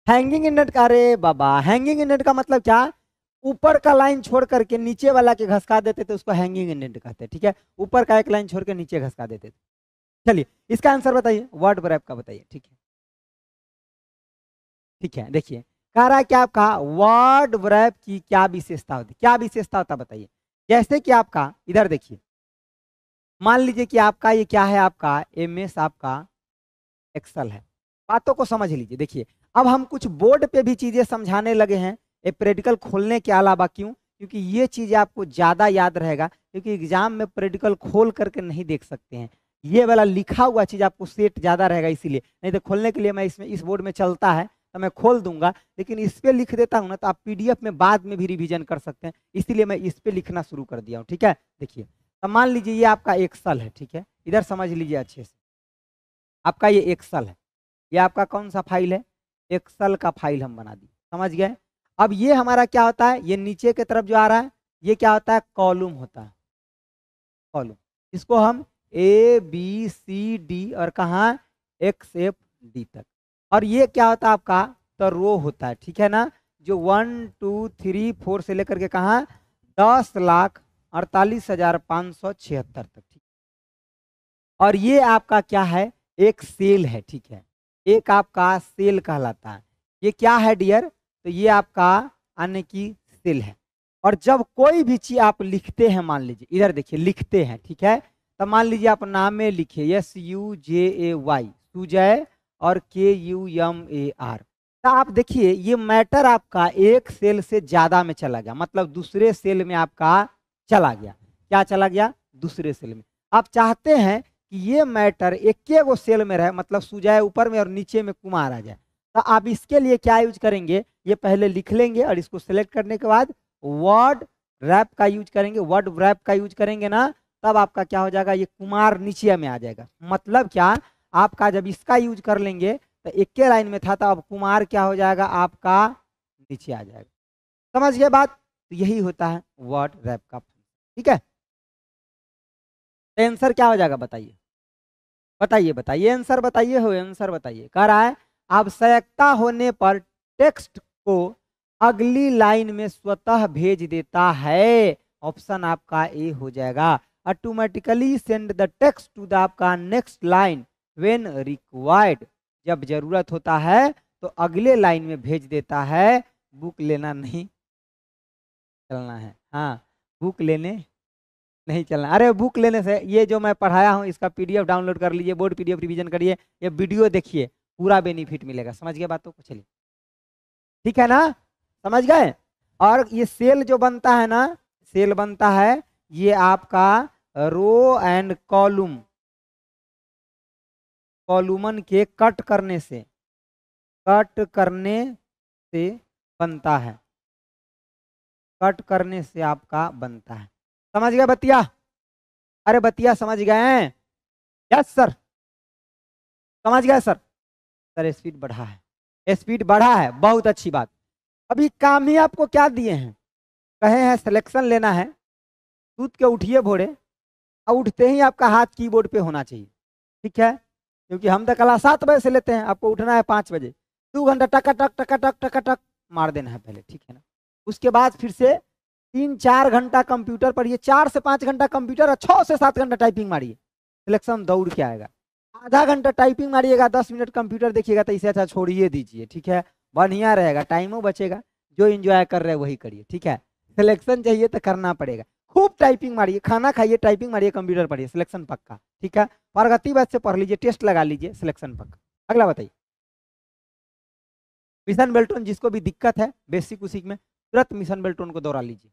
हैंगिंग इंडेंट का, अरे बाबा हैंगिंग इंडेंट का मतलब क्या, ऊपर का लाइन छोड़ करके नीचे वाला के घसका देते थे, उसको हैंगिंग इंडेंट कहते हैं, ठीक है। ऊपर का एक लाइन छोड़ के नीचे घसका देते थे। चलिए इसका आंसर बताइए, वर्ड ब्रैप का बताइए, ठीक है। ठीक है, देखिए कह रहा है कि आपका वर्ड ब्रैप की क्या विशेषता होती है, क्या विशेषता होता है बताइए। जैसे कि आपका इधर देखिए, मान लीजिए कि आपका ये क्या है, आपका MS आपका एक्सेल है। बातों को समझ लीजिए। देखिए अब हम कुछ बोर्ड पे भी चीजें समझाने लगे हैं, ये प्रैक्टिकल खोलने के अलावा। क्यों, क्योंकि ये चीजें आपको ज्यादा याद रहेगा, क्योंकि एग्जाम में प्रैक्टिकल खोल करके नहीं देख सकते हैं। ये वाला लिखा हुआ चीज आपको सेट ज्यादा रहेगा, इसीलिए। नहीं तो खोलने के लिए मैं इसमें, इस बोर्ड में चलता है तो मैं खोल दूंगा, लेकिन इस पे लिख देता हूँ ना, तो आप PDF में बाद में भी रिवीजन कर सकते हैं। इसीलिए मैं इस पे लिखना शुरू कर दिया हूँ, ठीक है। देखिए अब मान लीजिए ये आपका एक्सेल है, ठीक है। इधर समझ लीजिए अच्छे से, आपका ये एक्सेल है, ये आपका कौन सा फाइल है, एक्सेल का फाइल हम बना दिए, समझ गए। अब ये हमारा क्या होता है, ये नीचे की तरफ जो आ रहा है, ये क्या होता है, कॉलम होता है, कॉलम। इसको हम ABCD और कहाँ XFD तक। और ये क्या होता है आपका, तो रो होता है, ठीक है ना, जो 1 2 3 4 से लेकर के कहाँ 10,48,576 तक, ठीक। और ये आपका क्या है, एक सेल है, ठीक है। एक आपका सेल कहलाता है। ये क्या है डियर, तो ये आपका अन्य की सेल है। और जब कोई भी चीज आप लिखते हैं, मान लीजिए इधर देखिए लिखते हैं, ठीक है। तो मान लीजिए आप नाम में लिखे SUJAY, सुजय, और KUMAR। तो आप देखिए ये मैटर आपका एक सेल से ज्यादा में चला गया, मतलब दूसरे सेल में आपका चला गया। क्या चला गया, दूसरे सेल में। आप चाहते हैं कि ये मैटर एक गो सेल में रहे, मतलब सुजय ऊपर में और नीचे में कुमार आ जाए। तो आप इसके लिए क्या यूज करेंगे, ये पहले लिख लेंगे, और इसको सेलेक्ट करने के बाद वर्ड रैप का यूज करेंगे। वर्ड रैप का यूज करेंगे ना, तब आपका क्या हो जाएगा, ये कुमार नीचे में आ जाएगा। मतलब क्या, आपका जब इसका यूज कर लेंगे तो एक के लाइन में था, तो अब कुमार क्या हो जाएगा आपका, नीचे आ जाएगा। समझ गए बात। तो यही होता है वर्ड रैप का, ठीक है। आंसर क्या हो जाएगा बताइए, बताइए बताइए आंसर बताइए, हो आंसर बताइए। कह रहा है आवश्यकता होने पर टेक्स्ट को अगली लाइन में स्वतः भेज देता है। ऑप्शन आपका ए हो जाएगा, automatically send the text to the आपका नेक्स्ट लाइन व्हेन रिक्वायर्ड। जब जरूरत होता है तो अगले लाइन में भेज देता है। बुक लेना नहीं चलना है, हाँ बुक लेने नहीं चलना। अरे बुक लेने से, ये जो मैं पढ़ाया हूँ इसका PDF डाउनलोड कर लीजिए, बोर्ड PDF रिवीजन करिए, ये वीडियो देखिए, पूरा बेनिफिट मिलेगा। समझ गए बातों को, चलिए ठीक है ना, समझ गए। और ये सेल जो बनता है ना, सेल बनता है ये आपका रो एंड कॉलम, कॉलुमन के कट करने से बनता है, कट करने से आपका बनता है। समझ गए बतिया? अरे बतिया समझ गए हैं? यस सर, समझ गए सर? सर स्पीड बढ़ा है, स्पीड बढ़ा है, बहुत अच्छी बात। अभी काम ही आपको क्या दिए हैं, कहे हैं सिलेक्शन लेना है, सूत के उठिए भोरे, और उठते ही आपका हाथ कीबोर्ड पे होना चाहिए, ठीक है? क्योंकि हम तो क्लास 7 बजे से लेते हैं, आपको उठना है 5 बजे, 2 घंटा टका टक टका टक टका टक मार देना है पहले, ठीक है ना? उसके बाद फिर से 3-4 घंटा कंप्यूटर पढ़िए, 4 से 5 घंटा कंप्यूटर और 6 से 7 घंटा टाइपिंग मारिए, सिलेक्शन दौड़ के आएगा। आधा घंटा टाइपिंग मारिएगा, 10 मिनट कंप्यूटर देखिएगा, तो इसे अच्छा छोड़िए दीजिए, ठीक है? बढ़िया रहेगा, टाइमो बचेगा, जो एंजॉय कर रहे हैं वही करिए, ठीक है? सिलेक्शन चाहिए तो करना पड़ेगा, खूब टाइपिंग मारिए, खाना खाइए, टाइपिंग मारिए, कंप्यूटर पढ़िए, सिलेक्शन पक्का, ठीक है? प्रगति वैसे से पढ़ लीजिए, टेस्ट लगा लीजिए, सिलेक्शन पक्का। अगला बताइए, मिशन बेल्टोन, जिसको भी दिक्कत है बेसिक उसी में, तुरंत मिशन बेल्टोन को दोहरा लीजिए।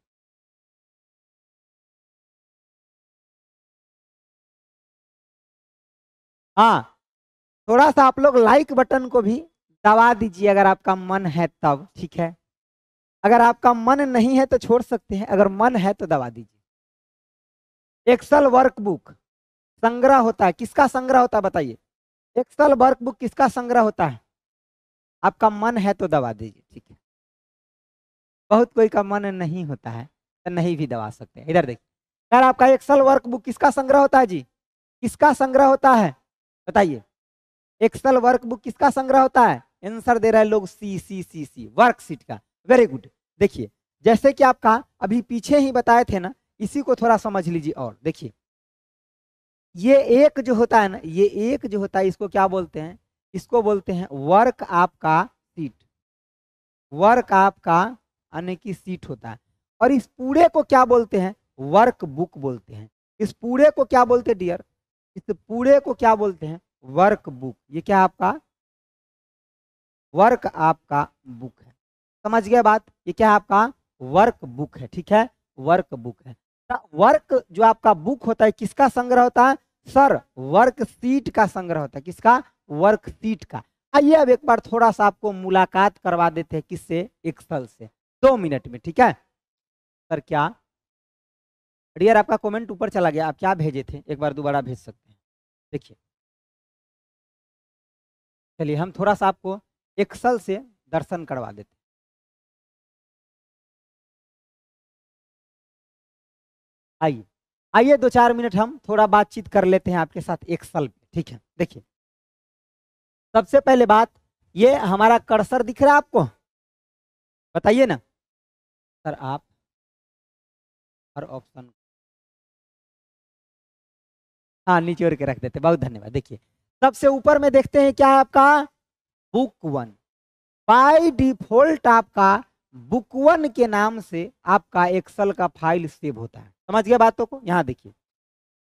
हाँ, थोड़ा सा आप लोग लाइक बटन को भी दबा दीजिए अगर आपका मन है तब, ठीक है? अगर आपका मन नहीं है तो छोड़ सकते हैं, अगर मन है तो दबा दीजिए। एक्सेल वर्कबुक संग्रह होता है, किसका संग्रह होता है बताइए? एक्सेल वर्कबुक किसका संग्रह होता है? आपका मन है तो दबा दीजिए, ठीक है? बहुत कोई का मन नहीं होता है तो नहीं भी दबा सकते हैं। इधर देखिए, यार आपका एक्सेल वर्कबुक किसका संग्रह होता है जी? किसका संग्रह होता है बताइए? एक्सेल वर्कबुक किसका संग्रह होता है? आंसर दे रहे हैं लोग सी वर्कशीट का। Very good. देखिए, जैसे कि आपका अभी पीछे ही बताए थे ना, इसी को थोड़ा समझ लीजिए। और देखिए, ये एक जो होता है ना, ये एक जो होता है, इसको क्या बोलते हैं? इसको बोलते हैं वर्क आपका सीट, वर्क आपका यानी कि सीट होता है। और इस पूरे को क्या बोलते हैं? वर्क बुक बोलते हैं। इस पूरे को क्या बोलते हैं डियर? इस पूरे को क्या बोलते हैं? Work book. ये क्या आपका वर्क आपका बुक है। समझ गए बात? ये क्या आपका वर्क बुक है, ठीक है? वर्क बुक है। वर्क जो आपका बुक होता है किसका संग्रह होता है? सर वर्क सीट का संग्रह होता है। किसका? वर्क सीट का। आइए अब एक बार थोड़ा सा आपको मुलाकात करवा देते हैं, किससे? एक्सेल से, 2 मिनट में, ठीक है? सर क्या डियर, आपका कमेंट ऊपर चला गया, आप क्या भेजे थे? एक बार दोबारा भेज सकते हैं। देखिए, चलिए हम थोड़ा सा आपको एक्सेल से दर्शन करवा देते हैं। आइए आइए 2-4 मिनट हम थोड़ा बातचीत कर लेते हैं आपके साथ एक्सेल पे, ठीक है? देखिए, सबसे पहले बात, ये हमारा कर्सर दिख रहा है आपको? बताइए ना सर। आप हर ऑप्शन, हाँ नीचे ओर के रख देते, बहुत धन्यवाद। देखिए, सबसे ऊपर में देखते हैं क्या है आपका? बुक 1। बाय डिफॉल्ट आपका बुक 1 के नाम से आपका एक्सेल का फाइल सेव होता है। समझ गए बातों को? यहाँ देखिए,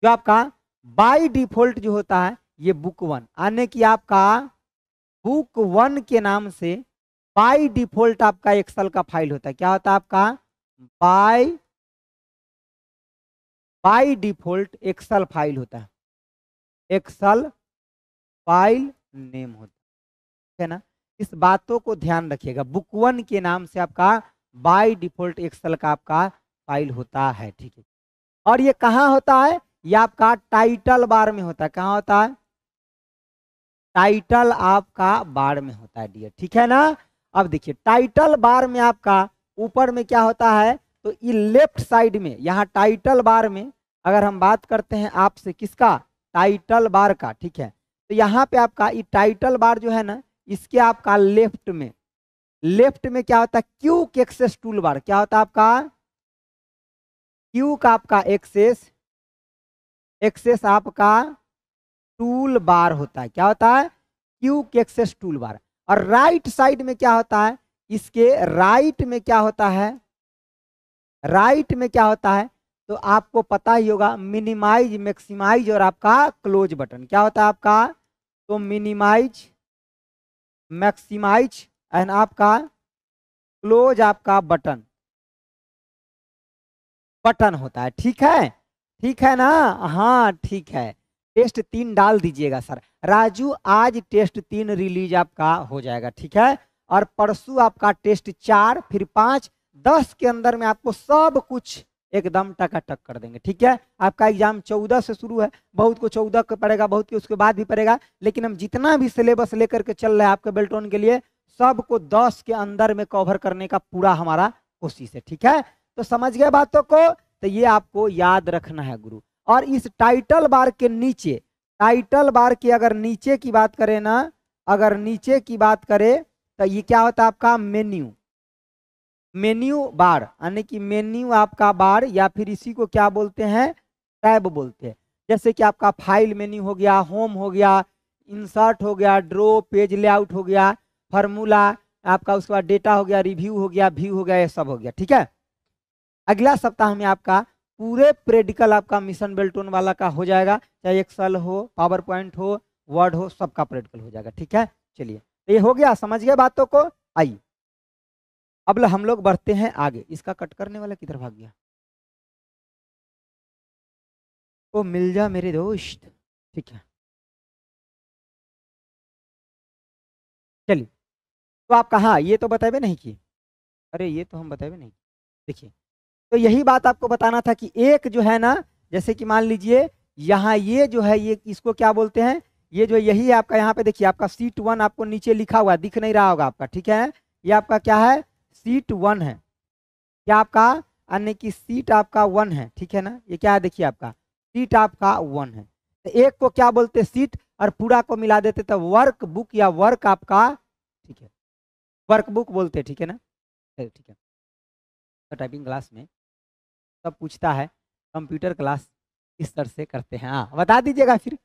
जो आपका बाय डिफॉल्ट जो होता है ये बुक 1, आने की आपका बुक 1 के नाम से बाय डिफॉल्ट आपका एक्सेल का फाइल होता है। क्या होता है आपका? बाय डिफॉल्ट एक्सेल फाइल होता है, एक्सेल फाइल नेम होता है ना? इस बातों को ध्यान रखिएगा, बुक 1 के नाम से आपका बाय डिफॉल्ट एक्सेल का आपका फाइल होता है, ठीक है? और ये कहाँ होता है? ये आपका टाइटल बार में होता है। कहाँ होता है? टाइटल आपका बार में होता है डियर, ठीक है ना? अब देखिए, टाइटल बार में आपका ऊपर में क्या होता है? तो ये लेफ्ट साइड में, यहाँ टाइटल बार में अगर हम बात करते हैं आपसे किसका? टाइटल बार का, ठीक है? तो यहाँ पे आपका ये टाइटल बार जो है ना, इसके आपका लेफ्ट में क्या होता है? Quick access toolbar. क्या होता है आपका? क्यू का आपका एक्सेस आपका टूल बार होता है। क्या होता है? Quick access toolbar. और राइट साइड में क्या होता है? इसके राइट में क्या होता है? राइट में क्या होता है? तो आपको पता ही होगा, मिनिमाइज, मैक्सिमाइज और आपका क्लोज बटन। क्या होता है आपका? तो मिनिमाइज, मैक्सिमाइज एंड आपका क्लोज आपका बटन होता है, ठीक है? ठीक है ना? हाँ ठीक है। टेस्ट 3 डाल दीजिएगा सर। राजू आज टेस्ट 3 रिलीज आपका हो जाएगा, ठीक है। और परसों आपका टेस्ट 4, फिर 5, 10 के अंदर में आपको सब कुछ एकदम टकाटक कर देंगे, ठीक है। आपका एग्जाम 14 से शुरू है, बहुत को 14 को पड़ेगा, बहुत को उसके बाद भी पड़ेगा, लेकिन हम जितना भी सिलेबस लेकर के चल रहे हैं आपके बेल्टोन के लिए, सबको 10 के अंदर में कवर करने का पूरा हमारा कोशिश है, ठीक है। तो समझ गए बातों को, तो ये आपको याद रखना है गुरु। और इस टाइटल बार के नीचे, टाइटल बार की अगर नीचे की बात करें ना, अगर नीचे की बात करें तो ये क्या होता है आपका मेन्यू, मेन्यू बार, यानी कि मेन्यू आपका बार, या फिर इसी को क्या बोलते हैं, टैब बोलते हैं। जैसे कि आपका फाइल मेन्यू हो गया, होम हो गया, इंसर्ट हो गया, ड्रॉ, पेज लेआउट हो गया, फार्मूला आपका, उसके बाद डेटा हो गया, रिव्यू हो गया, व्यू हो गया, ये सब हो गया, ठीक है। अगला सप्ताह में आपका पूरे प्रेडिकल आपका मिशन बेल्टोन वाला का हो जाएगा, चाहे एक्सेल हो, पावर पॉइंट हो, वर्ड हो, सबका प्रेडिकल हो जाएगा, ठीक है। चलिए, तो ये हो गया, समझ गए बातों को। आइए अब हम लोग बढ़ते हैं आगे। इसका कट करने वाला किधर भाग गया, ओ मिल जा मेरे दोस्त, ठीक है। चलिए, तो आप कहा ये तो बताए नहीं कि, अरे ये तो हम बताए नहीं, देखिए। तो यही बात आपको बताना था कि एक जो है ना, जैसे कि मान लीजिए यहाँ ये जो है, ये इसको क्या बोलते हैं, ये जो यही है आपका, यहाँ पे देखिए आपका सीट 1 आपको नीचे लिखा हुआ दिख नहीं रहा होगा आपका, ठीक है। ये आपका क्या है, सीट 1 है, क्या आपका, यानी कि सीट आपका 1 है, ठीक है ना। ये क्या है, देखिए आपका सीट आपका 1 है। तो एक को क्या बोलते हैं, सीट, और पूरा को मिला देते तो वर्क बुक या वर्क आपका, ठीक है, वर्क बुक बोलते हैं, ठीक है ना। ठीक है, तो टाइपिंग क्लास में सब पूछता है कंप्यूटर क्लास किस तरह से करते हैं, हाँ बता दीजिएगा, फिर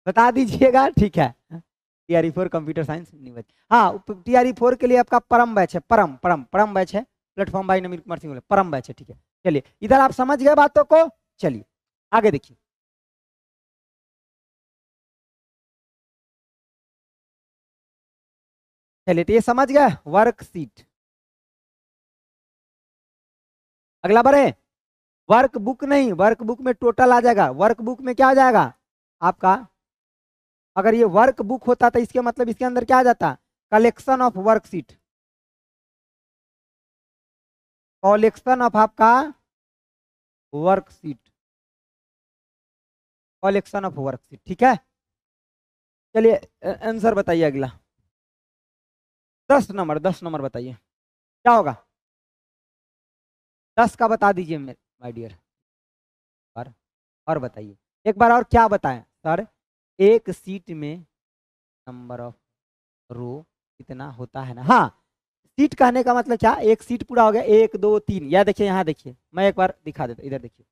बता दीजिएगा, ठीक है। TRE4 कंप्यूटर साइंस नहीं बच, हाँ TRE4 के लिए आपका परम बैच है, परम परम परम बैच है, प्लेटफॉर्म बाय नवीन कुमार सिंह, परम बैच है, ठीक है। चलिए, इधर आप समझ गए बातों को, चलिए आगे देखिए। चलिए, तो ये समझ गए वर्कशीट। अगला बढ़े, वर्क बुक नहीं, वर्क बुक में टोटल आ जाएगा, वर्क बुक में क्या आ जाएगा आपका, अगर ये वर्क बुक होता तो इसके मतलब इसके अंदर क्या आ जाता, collection of worksheet, collection of आपका वर्कशीट, कलेक्शन ऑफ वर्कशीट, ठीक है। चलिए आंसर बताइए अगला, 10 नंबर, 10 नंबर बताइए क्या होगा, 10 का बता दीजिए मेरे माय डियर। और बताइए एक बार, और क्या बताएं सर, एक सीट में नंबर ऑफ रो कितना होता है ना, हाँ सीट कहने का मतलब क्या, एक सीट पूरा हो गया, 1 2 3, या देखिए यहाँ देखिए, मैं एक बार दिखा देता, इधर देखिए,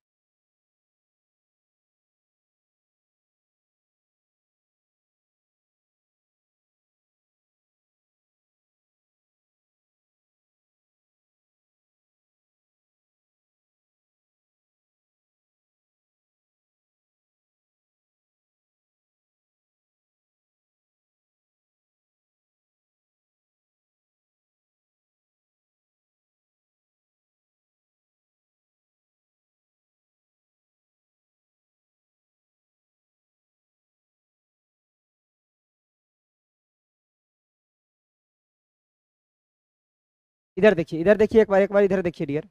इधर देखिए, इधर देखिए एक बार इधर देखिए डियर,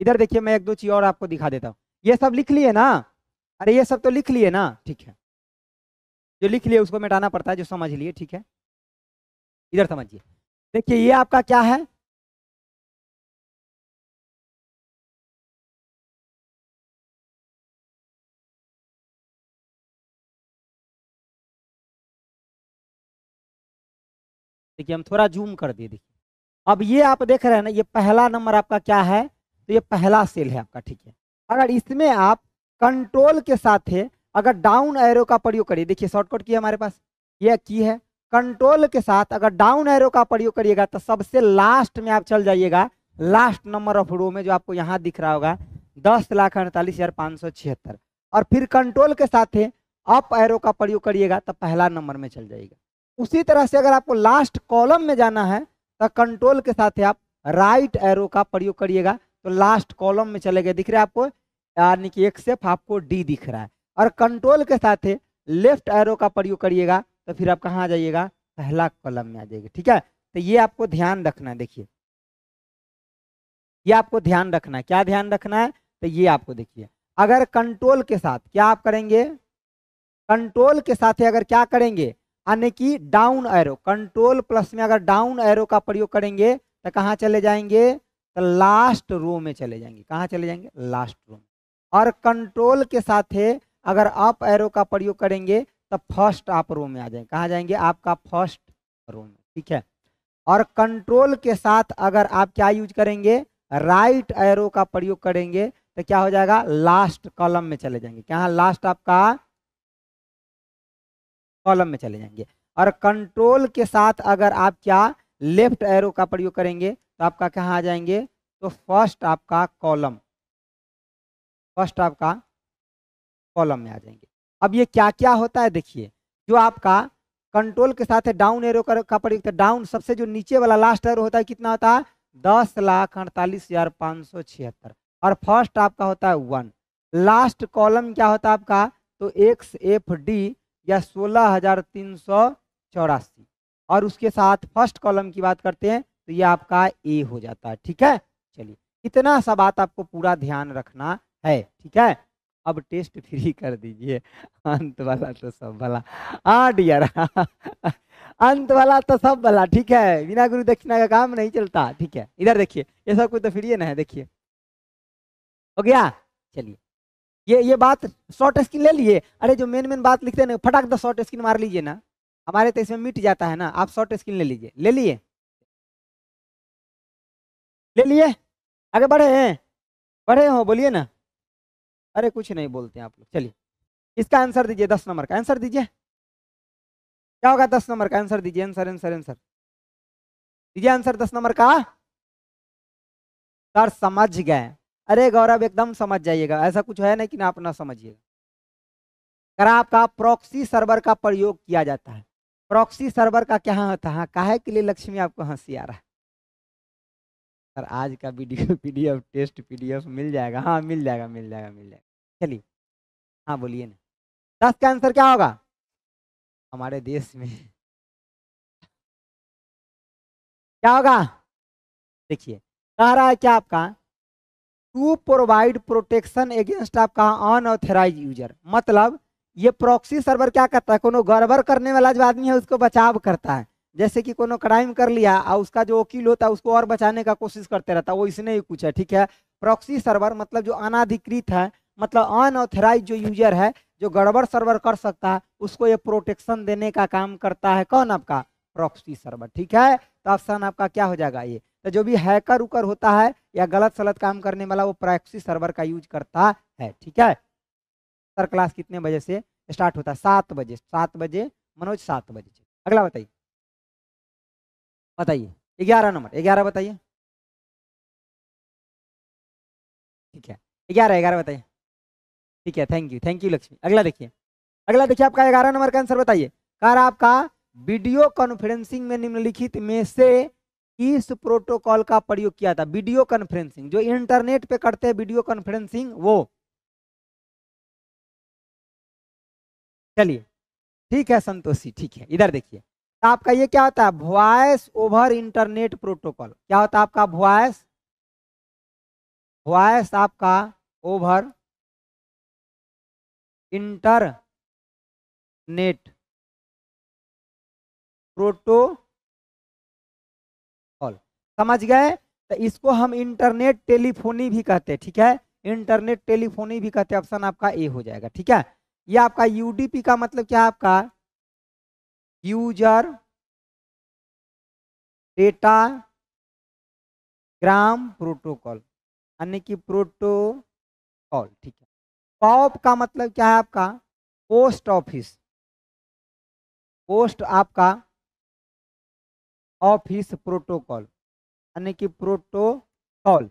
इधर देखिए, मैं एक दो चीज और आपको दिखा देता हूँ। ये सब लिख लिए ना, अरे ये सब तो लिख लिए ना, ठीक है, जो लिख लिए उसको मिटाना पड़ता है, जो समझ लिए, ठीक है। इधर समझिए, देखिए ये आपका क्या है, देखिए हम थोड़ा जूम कर दिए, देखिए अब ये आप देख रहे हैं ना, ये पहला नंबर आपका क्या है, तो ये पहला सेल है आपका, ठीक है। अगर इसमें आप कंट्रोल के साथ है, अगर डाउन एरो का प्रयोग करिए, देखिए शॉर्टकट की है हमारे पास, ये की है, कंट्रोल के साथ अगर डाउन एरो का प्रयोग करिएगा तो सबसे लास्ट में आप चल जाइएगा, लास्ट नंबर ऑफ रो में, जो आपको यहाँ दिख रहा होगा 10,48,576, और फिर कंट्रोल के साथ है अप एरो का प्रयोग करिएगा तो पहला नंबर में चल जाएगा। उसी तरह से अगर आपको लास्ट कॉलम में जाना है तो कंट्रोल के साथ आप राइट एरो का प्रयोग करिएगा तो लास्ट कॉलम में चले गए, दिख रहा है आपको, यानी कि एक से आपको डी दिख रहा है। और कंट्रोल के साथ लेफ्ट एरो का प्रयोग करिएगा तो फिर आप कहाँ आ जाइएगा, पहला कॉलम में आ जाएगा। ठीक है, तो ये आपको ध्यान रखना है। देखिए ये आपको ध्यान रखना है, क्या ध्यान रखना है, तो ये आपको देखिए अगर कंट्रोल के साथ क्या आप करेंगे, कंट्रोल के साथ अगर क्या करेंगे, यानी कि डाउन एरो, कंट्रोल प्लस में अगर डाउन एरो का प्रयोग करेंगे तो कहाँ चले जाएंगे, तो लास्ट रो में चले जाएंगे। कहाँ चले जाएंगे, लास्ट रो में। और कंट्रोल के साथ अगर अप एरो का प्रयोग करेंगे तो फर्स्ट आप रो में आ जाएंगे। कहाँ जाएंगे, आपका फर्स्ट रो में। ठीक है, और कंट्रोल के साथ अगर आप क्या यूज करेंगे, राइट एरो का प्रयोग करेंगे तो क्या हो जाएगा, लास्ट कॉलम में चले जाएंगे। क्या, लास्ट आपका कॉलम में चले जाएंगे। और कंट्रोल के साथ अगर आप क्या लेफ्ट एरो का प्रयोग करेंगे तो आपका कहाँ आ जाएंगे, तो फर्स्ट आपका कॉलम, फर्स्ट आपका कॉलम में आ जाएंगे। अब ये क्या क्या होता है देखिए, जो आपका कंट्रोल के साथ है डाउन एरो का प्रयोग, तो डाउन सबसे जो नीचे वाला लास्ट एरो होता है कितना होता है, 10,48,576। और फर्स्ट आपका होता है 1। लास्ट कॉलम क्या होता है आपका, तो XFD या 16,384। और उसके साथ फर्स्ट कॉलम की बात करते हैं तो ये आपका ए हो जाता है। ठीक है, चलिए इतना सा बात आपको पूरा ध्यान रखना है। ठीक है, अब टेस्ट फ्री कर दीजिए, अंत वाला तो सब भला। हाँ डियर अंत वाला तो सब भला। ठीक है, बिना गुरु दक्षिणा का काम नहीं चलता। ठीक है, इधर देखिए ये सब कुछ तो फ्री ना है। देखिए हो गया, चलिए ये बात शॉर्ट स्क्रीन ले लिए। अरे जो मेन मेन बात लिखते हैं ना, फटाक द शॉर्ट स्क्रीन मार लीजिए ना, हमारे तो इसमें मिट जाता है ना। आप शॉर्ट स्क्रीन ले लीजिए, ले लिए, ले लिए, आगे बढ़े हैं, बढ़े हो, बोलिए ना। अरे कुछ नहीं बोलते हैं आप लोग। चलिए इसका आंसर दीजिए, 10 नंबर का आंसर दीजिए। क्या होगा 10 नंबर का आंसर दीजिए, आंसर आंसर आंसर दीजिए, आंसर 10 नंबर का। सर समझ गए, अरे गौरव एकदम समझ जाइएगा, ऐसा कुछ है नहीं कि ना आप ना समझिएगा। अगर आपका प्रॉक्सी सर्वर का प्रयोग किया जाता है, प्रॉक्सी सर्वर का क्या होता है, काहे के लिए लक्ष्मी आपको हंसी आ रहा है। सर आज का वीडियो PDF टेस्ट PDF मिल जाएगा, हाँ मिल जाएगा मिल जाएगा मिल जाएगा। चलिए हाँ बोलिए ना, 10 का आंसर क्या होगा हमारे देश में, क्या होगा, देखिए कह रहा है क्या आपका, टू प्रोवाइड प्रोटेक्शन अगेंस्ट आपका अनऑथराइज यूजर। मतलब ये प्रॉक्सी सर्वर क्या करता है, कोनो गड़बड़ करने वाला जो आदमी है उसको बचाव करता है। जैसे कि कोनो क्राइम कर लिया और उसका जो वकील होता है उसको और बचाने का कोशिश करते रहता है, वो इसने ही कुछ है। ठीक है, प्रॉक्सी सर्वर मतलब जो अनाधिकृत है, मतलब अनऑथराइज जो यूजर है, जो गड़बड़ सर्वर कर सकता है, उसको ये प्रोटेक्शन देने का काम करता है। कौन, आपका प्रॉक्सी सर्वर। ठीक है, तो ऑप्शन आपका क्या हो जाएगा ये। तो जो भी हैकर उकर होता है या गलत सलत काम करने वाला, वो प्रॉक्सी सर्वर का यूज करता है। ठीक है, सर क्लास कितने बजे से स्टार्ट होता है, 7 बजे, 7 बजे मनोज, 7 बजे। अगला बताइए, बताइए 11 नंबर, 11 बताइए। ठीक है 11 11 बताइए। ठीक है, थैंक यू लक्ष्मी। अगला देखिए, अगला देखिए आपका 11 नंबर का आंसर बताइए। कार आपका वीडियो कॉन्फ्रेंसिंग में निम्नलिखित में से किस प्रोटोकॉल का प्रयोग किया था। वीडियो कॉन्फ्रेंसिंग जो इंटरनेट पे करते हैं वीडियो कॉन्फ्रेंसिंग, वो, चलिए ठीक है संतोषी, ठीक है इधर देखिए, तो आपका ये क्या होता है, वॉइस ओवर इंटरनेट प्रोटोकॉल। क्या होता है आपका, वॉइस, वॉइस आपका ओवर इंटरनेट प्रोटोकॉल। समझ गए, तो इसको हम इंटरनेट टेलीफोनी भी कहते हैं। ठीक है, इंटरनेट टेलीफोनी भी कहते हैं, ऑप्शन आपका ए हो जाएगा। ठीक है, ये आपका यूडीपी का मतलब क्या है, आपका यूजर डेटा ग्राम प्रोटोकॉल, यानी कि प्रोटोकॉल। ठीक है, पॉप का मतलब क्या है आपका, पोस्ट ऑफिस, पोस्ट आपका ऑफिस प्रोटोकॉल, यानी कि प्रोटोकॉल।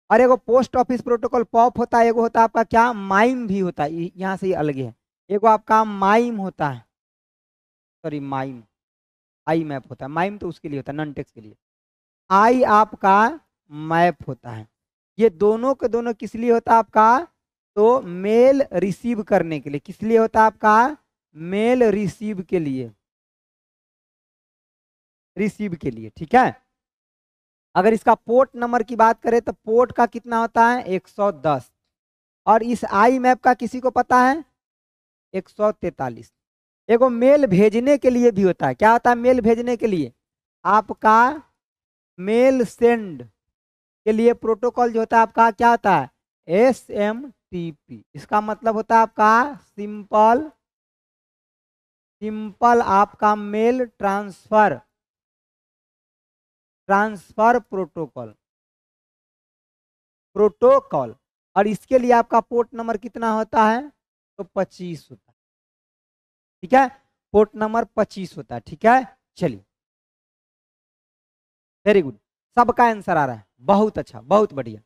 और एगो पोस्ट ऑफिस प्रोटोकॉल पॉप होता है, एगो होता है आपका क्या, माइम भी होता है, यहाँ से ही अलग है। एगो आपका माइम होता है, सॉरी माइम, आई मैप होता है, माइम तो उसके लिए होता है नॉन टेक्स्ट के लिए, आई आपका मैप होता है। ये दोनों के दोनों किस लिए होता है आपका, तो मेल रिसीव करने के लिए, किस लिए होता है आपका, मेल रिसीव के लिए, रिसीव के लिए, ठीक है। अगर इसका पोर्ट नंबर की बात करें तो पोर्ट का कितना होता है 110, और इस आई मैप का किसी को पता है 143। एगो मेल भेजने के लिए भी होता है, क्या होता है मेल भेजने के लिए, आपका मेल सेंड के लिए प्रोटोकॉल जो होता है आपका क्या होता है SMTP। इसका मतलब होता है आपका सिंपल आपका मेल ट्रांसफर प्रोटोकॉल, और इसके लिए आपका पोर्ट नंबर कितना होता है, तो 25 होता है, ठीक है, पोर्ट नंबर 25 होता है, ठीक है। चलिए वेरी गुड, सबका आंसर आ रहा है, बहुत अच्छा, बहुत बढ़िया,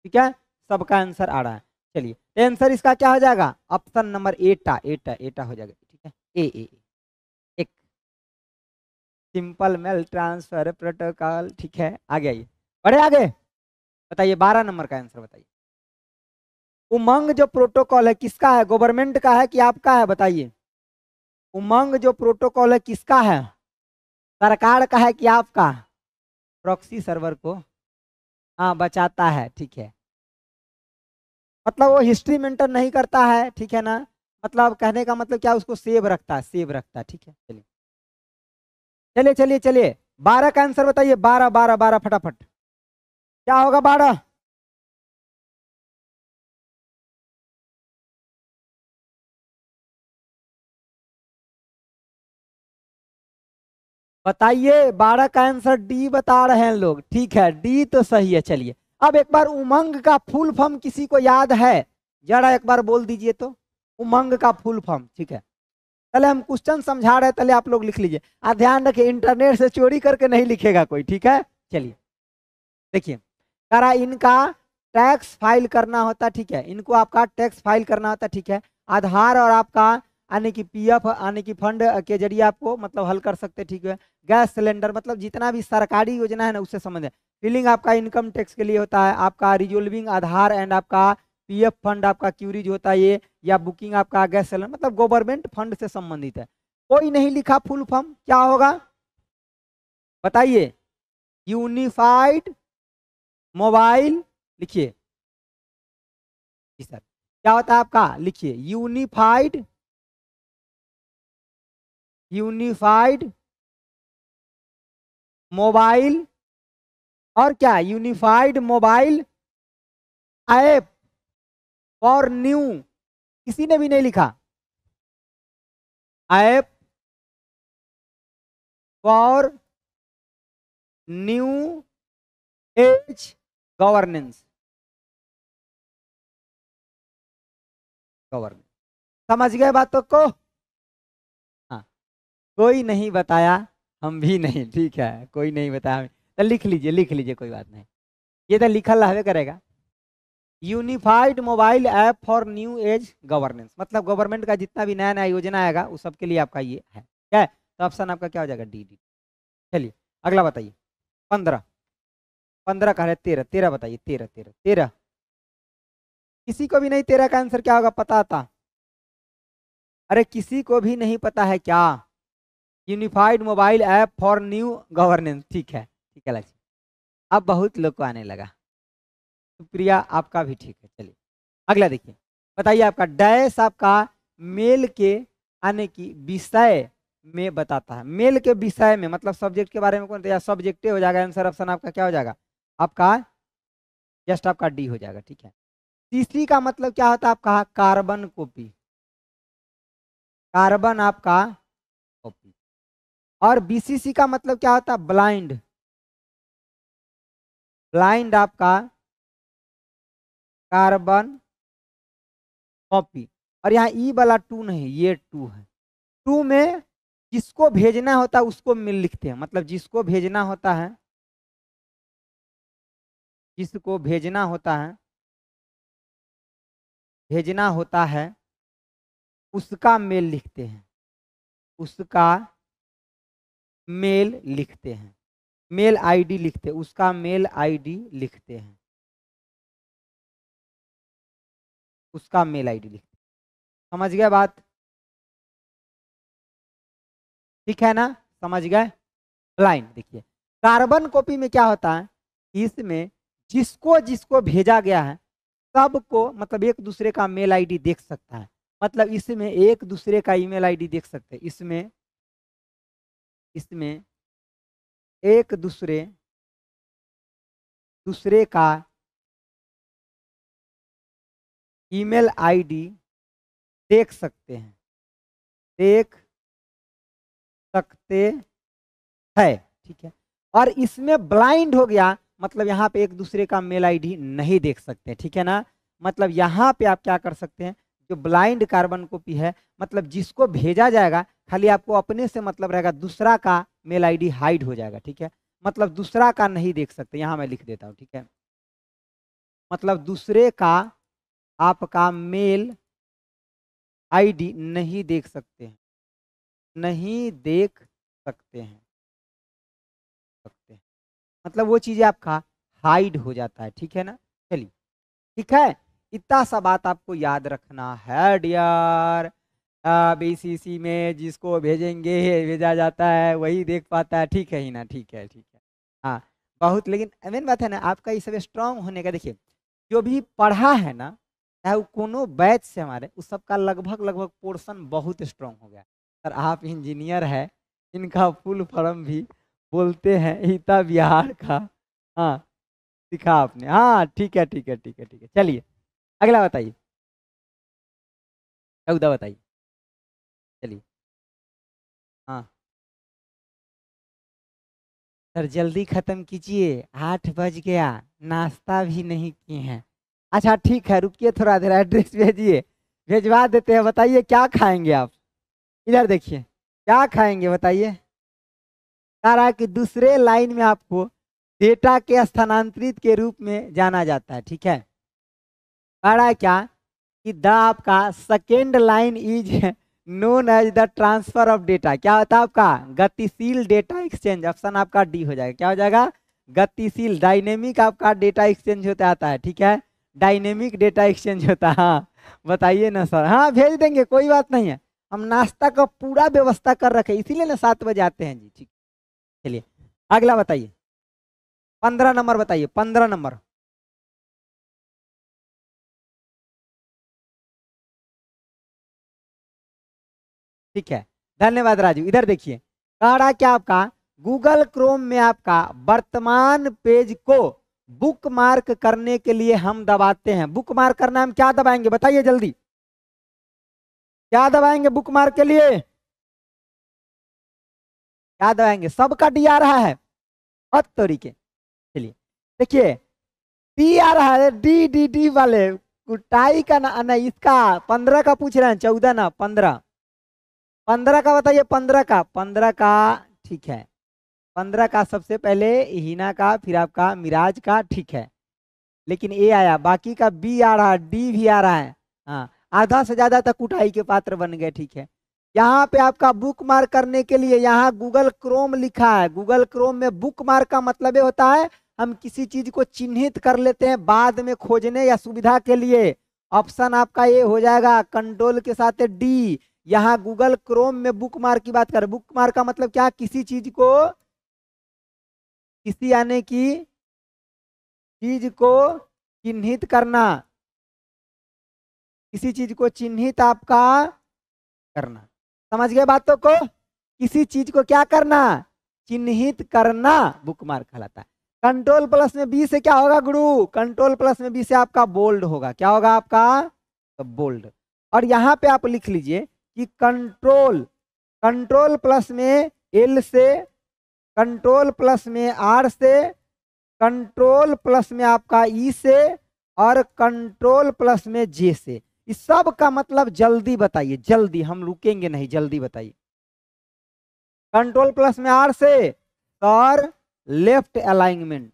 ठीक है, सबका आंसर आ रहा है। चलिए आंसर इसका क्या हो जाएगा, ऑप्शन नंबर एटा एटा एटा हो जाएगा, ठीक है, ए एक सिंपल मेल ट्रांसफर प्रोटोकॉल, ठीक है। आगे आइए, बढ़े आगे, बताइए 12 नंबर का आंसर बताइए। उमंग जो प्रोटोकॉल है किसका है, गवर्नमेंट का है कि आपका है, बताइए। उमंग जो प्रोटोकॉल है किसका है, सरकार का है कि आपका, प्रॉक्सी सर्वर को हाँ बचाता है, ठीक है, मतलब वो हिस्ट्री मेंटेन नहीं करता है, ठीक है ना, मतलब कहने का मतलब क्या, उसको सेव रखता है, सेव रखता है, ठीक है। चलिए चलिए चलिए चलिए 12 का आंसर बताइए, 12 12 12 फटाफट, क्या होगा 12, बताइए। 12 का आंसर डी बता रहे हैं लोग, ठीक है, डी तो सही है। चलिए अब एक बार उमंग का फुल फॉर्म किसी को याद है, जरा एक बार बोल दीजिए तो, उमंग का फुल फॉर्म, ठीक है। पहले हम क्वेश्चन समझा रहे हैं, पहले आप लोग लिख लीजिए, और ध्यान रखिए इंटरनेट से चोरी करके नहीं लिखेगा कोई, ठीक है। चलिए देखिए, करा इनका टैक्स फाइल करना होता, ठीक है, इनको आपका टैक्स फाइल करना होता, ठीक है। आधार और आपका यानी कि पीएफ यानी कि फंड के जरिए आपको मतलब हल कर सकते, ठीक है। गैस सिलेंडर मतलब जितना भी सरकारी योजना है ना उससे संबंधित, फिलिंग आपका इनकम टैक्स के लिए होता है, आपका रिजोल्विंग आधार एंड आपका पीएफ फंड आपका क्यूरीज होता है ये, या बुकिंग आपका गैस सिलेंडर, मतलब गवर्नमेंट फंड से संबंधित है। कोई नहीं लिखा फुल फॉर्म, क्या होगा बताइए, यूनिफाइड मोबाइल, लिखिए जी सर, क्या होता है आपका, लिखिए यूनिफाइड मोबाइल, और क्या unified mobile app for new, किसी ने भी नहीं लिखा, app for new age governance, governance, समझ गए बातों को, हाँ, कोई नहीं बताया, हम भी नहीं, ठीक है, कोई नहीं बताया, तो लिख लीजिए, लिख लीजिए, कोई बात नहीं, ये तो लिखल रहबे करेगा। Unified mobile app for new age governance, मतलब गवर्नमेंट का जितना भी नया नया योजना आएगा उस सब के लिए आपका ये है, क्या है, तो ऑप्शन आपका क्या हो जाएगा, डी डी। चलिए अगला बताइए, 15, 15 का है 13, 13 बताइए, 13 13 13, किसी को भी नहीं 13 का आंसर क्या होगा पता था, अरे किसी को भी नहीं पता है क्या, unified mobile app for new governance, ठीक है लक्ष्य, अब बहुत लोग को आने लगा, सुप्रिया आपका भी ठीक है। चलिए अगला देखिए, बताइए आपका डैश आपका मेल के आने की विषय में बताता है, मेल के विषय में मतलब सब्जेक्ट के बारे में कौन, या सब्जेक्ट हो जाएगा, आंसर ऑप्शन आपका क्या हो जाएगा, आपका जस्ट आपका डी हो जाएगा, ठीक है। तीसरी का मतलब क्या होता है आपका, कार्बन कॉपी, कार्बन आपका कॉपी, और बीसीसी का मतलब क्या होता है, ब्लाइंड, ब्लाइंड आपका कार्बन कॉपी, और यहाँ ई वाला 2 नहीं, ये 2 है, 2 में जिसको भेजना होता है उसको मिल लिखते हैं, मतलब जिसको भेजना होता है, जिसको भेजना होता है उसका मेल लिखते हैं, उसका मेल लिखते हैं, मेल आईडी लिखते हैं, उसका मेल आईडी लिखते हैं। उसका मेल आईडी लिखते हैं। समझ गए बात? ठीक है ना, समझ गए? ब्लाइंड देखिए, कार्बन कॉपी में क्या होता है, इसमें जिसको जिसको भेजा गया है सबको मतलब एक दूसरे का मेल आईडी देख सकता है। मतलब इसमें एक दूसरे का ईमेल आईडी देख सकते हैं। इसमें एक दूसरे का ईमेल आईडी देख सकते हैं, देख सकते हैं। ठीक है, और इसमें ब्लाइंड हो गया, मतलब यहाँ पे एक दूसरे का मेल आईडी नहीं देख सकते। ठीक है ना, मतलब यहाँ पे आप क्या कर सकते हैं, जो ब्लाइंड कार्बन कॉपी है, मतलब जिसको भेजा जाएगा खाली आपको अपने से मतलब रहेगा, दूसरा का मेल आईडी हाइड हो जाएगा। ठीक है, मतलब दूसरा का नहीं देख सकते, यहाँ मैं लिख देता हूँ। ठीक है, मतलब दूसरे का आपका मेल आईडी नहीं देख सकते हैं, नहीं देख सकते हैं, मतलब वो चीजें आपका हाइड हो जाता है। ठीक है ना, चलिए ठीक है, इतना सा बात आपको याद रखना है डियर। बीसीसी में जिसको भेजेंगे भेजा जाता है वही देख पाता है। ठीक है ही ना, ठीक है ठीक है। हाँ बहुत, लेकिन मेन बात है ना आपका ये सब स्ट्रांग होने का। देखिए जो भी पढ़ा है ना, चाहे वो कोनो बैच से हमारे, उस सब का लगभग लगभग पोर्शन बहुत स्ट्रांग हो गया। सर आप इंजीनियर है, इनका फुल फॉर्म भी बोलते हैं हिता बिहार का। हाँ सिखा आपने, हाँ ठीक है ठीक है ठीक है ठीक है। चलिए अगला बताइए, 14 बताइए। चलिए हाँ सर जल्दी खत्म कीजिए, 8 बज गया, नाश्ता भी नहीं किए हैं। अच्छा ठीक है रुकिए थोड़ा देर, एड्रेस भेजिए, भेजवा देते हैं। बताइए क्या खाएंगे आप, इधर देखिए क्या खाएंगे बताइए। सारा कि दूसरे लाइन में आपको डेटा के स्थानांतरित के रूप में जाना जाता है। ठीक है, सारा क्या कि द आपका second line is known as the transfer of data. क्या होता है आपका गतिशील डेटा एक्सचेंज। ऑप्शन आपका डी हो जाएगा, क्या हो जाएगा गतिशील, डायनेमिक आपका डेटा एक्सचेंज होता आता है। ठीक है, डायनेमिक डेटा एक्सचेंज होता है। हाँ बताइए ना सर, हाँ भेज देंगे कोई बात नहीं है, हम नाश्ता का पूरा व्यवस्था कर रखे इसीलिए ना 7 बजे आते हैं जी। ठीक, चलिए अगला बताइए, 15 नंबर बताइए, 15 नंबर। ठीक है धन्यवाद राजू। इधर देखिए कह रहा क्या आपका गूगल क्रोम में आपका वर्तमान पेज को बुक मार्क करने के लिए हम दबाते हैं। बुक मार्क करना हम क्या दबाएंगे बताइए जल्दी, क्या दबाएंगे बुक मार्क के लिए, क्या दबाएंगे? सबका डी आ रहा है और तरीके। चलिए देखिए डी आ रहा है, डी डी डी वाले कुटाई का ना इसका 15 का पूछ रहे हैं, 14 ना 15, 15 का बताइए, 15 का, 15 का ठीक है, 15 का सबसे पहले हिना का, फिर आपका मिराज का। ठीक है, लेकिन ए आया, बाकी का बी आ रहा है, डी भी आ रहा है। हाँ आधा से ज्यादा तक कुटाई के पात्र बन गए। ठीक है, यहाँ पे आपका बुक मार्क करने के लिए यहाँ गूगल क्रोम लिखा है। गूगल क्रोम में बुक मार्क का मतलब ये होता है हम किसी चीज को चिन्हित कर लेते हैं बाद में खोजने या सुविधा के लिए। ऑप्शन आपका ये हो जाएगा कंट्रोल के साथ डी। यहाँ गूगल क्रोम में बुक मार्क की बात करें, बुक मार्क का मतलब क्या, किसी चीज को, किसी आने की चीज को चिन्हित करना, किसी चीज को चिन्हित आपका करना। समझ गए बातों को, किसी चीज को क्या करना, चिन्हित करना, बुक मार्क कहलाता है। कंट्रोल प्लस में बी से क्या होगा गुरु, कंट्रोल प्लस में बी से आपका बोल्ड होगा। क्या होगा आपका, तो बोल्ड। और यहाँ पे आप लिख लीजिए कि कंट्रोल, कंट्रोल प्लस में एल से, कंट्रोल प्लस में आर से, कंट्रोल प्लस में आपका ई से, और कंट्रोल प्लस में जे से। इस सब का मतलब जल्दी बताइए, जल्दी, हम रुकेंगे नहीं, जल्दी बताइए। कंट्रोल प्लस में आर से और लेफ्ट अलाइनमेंट,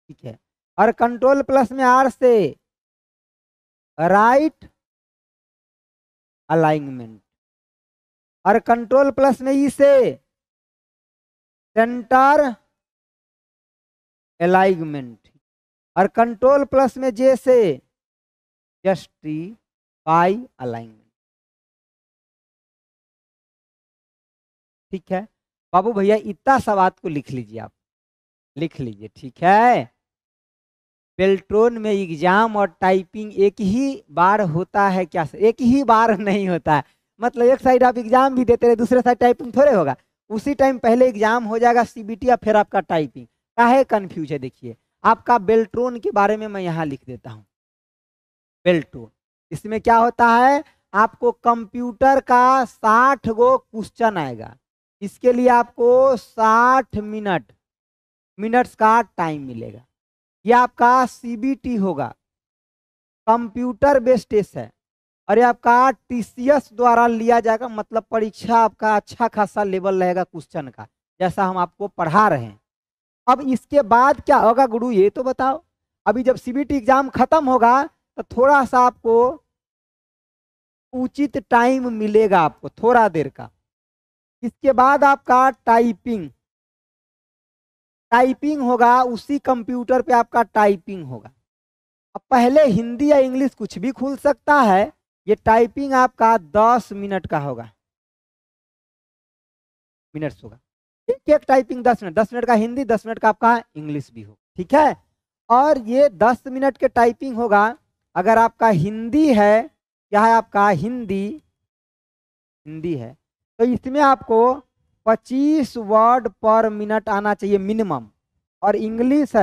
ठीक है, और कंट्रोल प्लस में आर से राइट अलाइनमेंट, और कंट्रोल प्लस में ई से सेंटर अलाइनमेंट। और कंट्रोल प्लस में जे से जस्टिफाई अलाइनमेंट। ठीक है बाबू भैया, इतना सवाल को लिख लीजिए, आप लिख लीजिए। ठीक है, बेल्ट्रॉन में एग्जाम और टाइपिंग एक ही बार होता है क्या? एक ही बार नहीं होता है, मतलब एक साइड आप एग्जाम भी देते रहे, दूसरे साइड टाइपिंग थोड़े होगा। उसी टाइम पहले एग्जाम हो जाएगा सीबीटी या फिर आपका टाइपिंग। काहे कंफ्यूज है? देखिए आपका बेल्ट्रॉन के बारे में मैं यहाँ लिख देता हूँ। बेल्ट्रॉन, इसमें क्या होता है, आपको कंप्यूटर का 60 गो क्वेश्चन आएगा। इसके लिए आपको 60 मिनट्स का टाइम मिलेगा। ये आपका सीबीटी होगा, कंप्यूटर बेस्ड टेस्ट है, और ये आपका टीसीएस द्वारा लिया जाएगा, मतलब परीक्षा आपका अच्छा खासा लेवल रहेगा क्वेश्चन का, जैसा हम आपको पढ़ा रहे हैं। अब इसके बाद क्या होगा गुरु, ये तो बताओ। अभी जब सीबीटी एग्जाम खत्म होगा तो थोड़ा सा आपको उचित टाइम मिलेगा, आपको थोड़ा देर का। इसके बाद आपका टाइपिंग होगा, उसी कंप्यूटर पे आपका टाइपिंग होगा। अब पहले हिंदी या इंग्लिश कुछ भी खुल सकता है, ये टाइपिंग आपका 10 मिनट का होगा, मिनट्स होगा। एक एक टाइपिंग 10 मिनट, 10 मिनट का हिंदी, 10 मिनट का आपका इंग्लिश भी हो। ठीक है, और ये 10 मिनट के टाइपिंग होगा। अगर आपका हिंदी है, क्या है आपका हिंदी है, तो इसमें आपको 25 वर्ड पर मिनट आना चाहिए मिनिमम। और इंग्लिश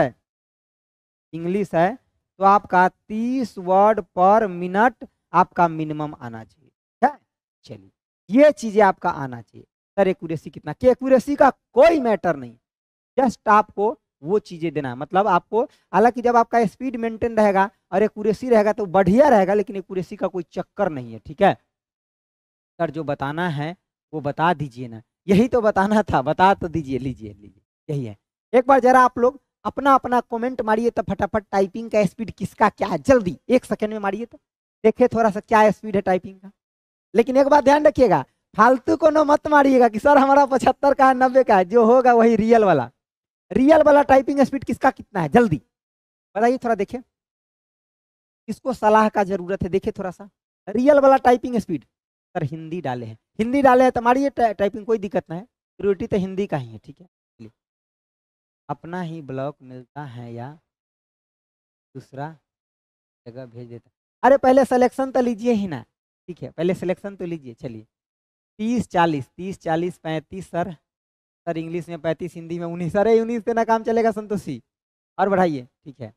है तो आपका 30 वर्ड पर मिनट आपका मिनिमम आना चाहिए। ठीक है, चलिए ये चीजें आपका आना चाहिए। सर एक्यूरेसी कितना? कि एक्यूरेसी का कोई मैटर नहीं, जस्ट आपको वो चीजें देना है। मतलब आपको, हालांकि जब आपका स्पीड मेंटेन रहेगा और एक्यूरेसी रहेगा तो बढ़िया रहेगा, लेकिन एक्यूरेसी का कोई चक्कर नहीं है। ठीक है सर, जो बताना है वो बता दीजिए ना, यही तो बताना था, बता तो दीजिए। लीजिए यही है। एक बार जरा आप लोग अपना अपना कमेंट मारिए तो फटाफट, टाइपिंग का स्पीड किसका क्या है, जल्दी 1 सेकंड में मारिए तो देखिए थोड़ा सा क्या स्पीड है टाइपिंग का। लेकिन एक बात ध्यान रखिएगा, फालतू को न मत मारिएगा कि सर हमारा 75 का है, 90 का है। जो होगा वही रियल वाला टाइपिंग स्पीड किसका कितना है, जल्दी बताइए थोड़ा। देखिए किसको सलाह का जरूरत है, देखिए थोड़ा सा रियल वाला टाइपिंग स्पीड। सर हिंदी डाले हैं तो मारिए टाइपिंग, कोई दिक्कत नहीं है, प्रियोरिटी तो हिंदी का ही है। ठीक है, अपना ही ब्लॉक मिलता है या दूसरा जगह भेज देता? अरे पहले सिलेक्शन तो लीजिए ही ना। ठीक है, पहले सिलेक्शन तो लीजिए। चलिए 30 40 30 40 35 सर इंग्लिश में 35, हिंदी में 19। अरे 19 से ना काम चलेगा संतोषी, और बढ़ाइए। ठीक है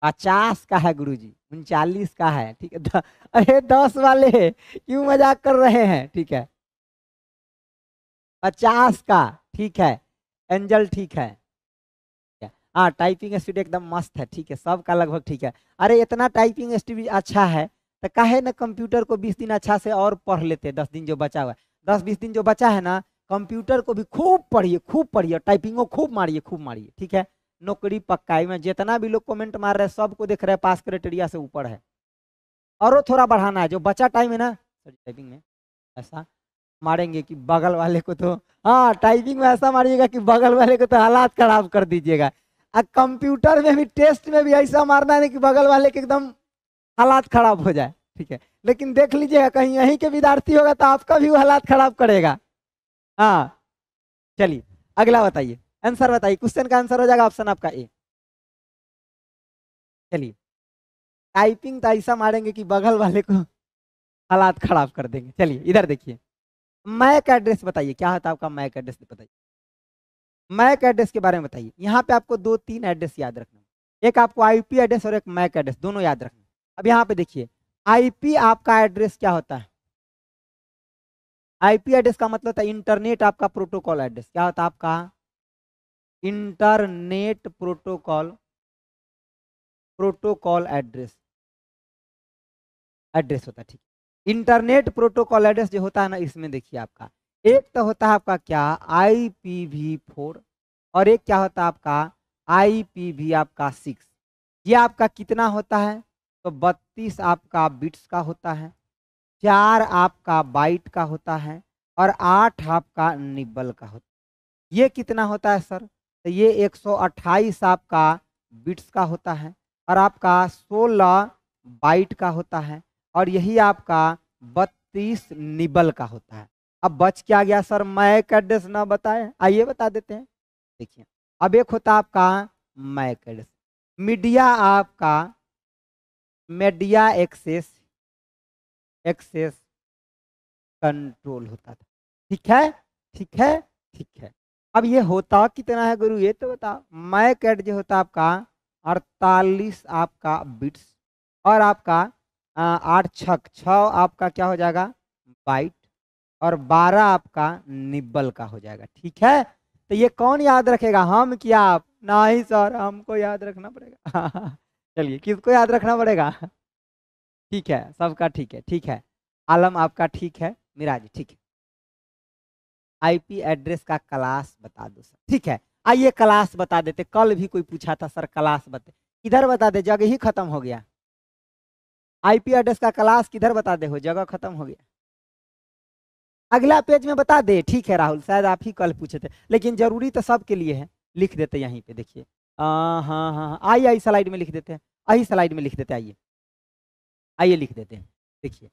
50 का है गुरुजी, 39 का है। ठीक है अरे 10 वाले क्यों मजाक कर रहे हैं? ठीक है 50 का। ठीक है एंजल, ठीक है। हाँ टाइपिंग स्पीड एकदम मस्त है। ठीक है सबका लगभग ठीक है। अरे इतना टाइपिंग स्पीड अच्छा है तो काहे ना कंप्यूटर को 20 दिन अच्छा से और पढ़ लेते। 10 दिन जो बचा हुआ है, 10-20 दिन जो बचा है ना, कंप्यूटर को भी खूब पढ़िए, टाइपिंगो खूब मारिए। ठीक है, नौकरी पक्का है। मैं जितना भी लोग कमेंट मार रहे हैं सबको देख रहे हैं पास क्राइटेरिया से ऊपर है, और वो थोड़ा बढ़ाना है। जो बचा टाइम है ना टाइपिंग में, ऐसा मारेंगे कि बगल वाले को तो, हाँ टाइपिंग में ऐसा मारिएगा कि बगल वाले को तो हालात खराब कर दीजिएगा। और कंप्यूटर में भी, टेस्ट में भी ऐसा मारना है कि बगल वाले के एकदम हालात खराब हो जाए। ठीक है, लेकिन देख लीजिएगा कहीं यहीं के विद्यार्थी होगा तो आपका भी वो हालात खराब करेगा। हाँ चलिए अगला बताइए, आंसर बताइए। क्वेश्चन का आंसर हो जाएगा ऑप्शन आपका ए। चलिए टाइपिंग तो ऐसा मारेंगे कि बगल वाले को हालात खराब कर देंगे। चलिए इधर देखिए, मैक एड्रेस बताइए, क्या होता है आपका मैक एड्रेस बताइए। मैक एड्रेस के बारे में बताइए। यहाँ पे आपको 2-3 एड्रेस याद रखना, एक आपको आईपी एड्रेस और एक मैक एड्रेस, दोनों याद रखना। अब यहाँ पे देखिए आईपी आपका एड्रेस क्या होता है? आईपी एड्रेस का मतलब होता है इंटरनेट आपका प्रोटोकॉल एड्रेस। क्या होता है आपका? इंटरनेट प्रोटोकॉल एड्रेस होता है। ठीक, इंटरनेट प्रोटोकॉल एड्रेस जो होता है ना, इसमें देखिए आपका एक तो होता है आपका क्या, IPv4, और एक क्या होता है आपका IPv आपका 6। ये आपका कितना होता है? तो 32 आपका बिट्स का होता है, 4 आपका बाइट का होता है, और 8 आपका निबल का होता है। ये कितना होता है सर? तो ये 128 आपका बिट्स का होता है और आपका 16 बाइट का होता है और यही आपका 32 निबल का होता है। अब बच क्या गया सर, मैक एड्रेस ना बताए, आइए बता देते हैं। देखिए अब एक होता आपका मैक एड्रेस, मीडिया आपका मीडिया एक्सेस एक्सेस कंट्रोल होता था। ठीक है, ठीक है, ठीक है। अब ये होता कितना है गुरु, ये तो बताओ। मैक एड जो होता आपका 48 आपका बिट्स और आपका 8 छक 6 आपका क्या हो जाएगा बाइट और 12 आपका निब्बल का हो जाएगा। ठीक है, तो ये कौन याद रखेगा, हम क्या आप? नहीं सर, हमको याद रखना पड़ेगा। चलिए, किसको याद रखना पड़ेगा? ठीक है, सबका ठीक है, ठीक है। आलम आपका ठीक है, मिराज ठीक है। आईपी एड्रेस का क्लास बता दो सर। ठीक है, आइए क्लास बता देते। कल भी कोई पूछा था सर क्लास बता, किधर बता दे, जगह ही खत्म हो गया। आईपी एड्रेस का क्लास किधर बता दे, हो जगह खत्म हो गया। अगला पेज में बता दे। ठीक है राहुल, शायद आप ही कल पूछे थे, लेकिन जरूरी तो सबके लिए है। लिख देते यहीं पे, देखिए हाँ हाँ हाँ, आइए आई स्लाइड में लिख देते हैं, आई स्लाइड में लिख देते, आइए आइए लिख देते हैं। देखिए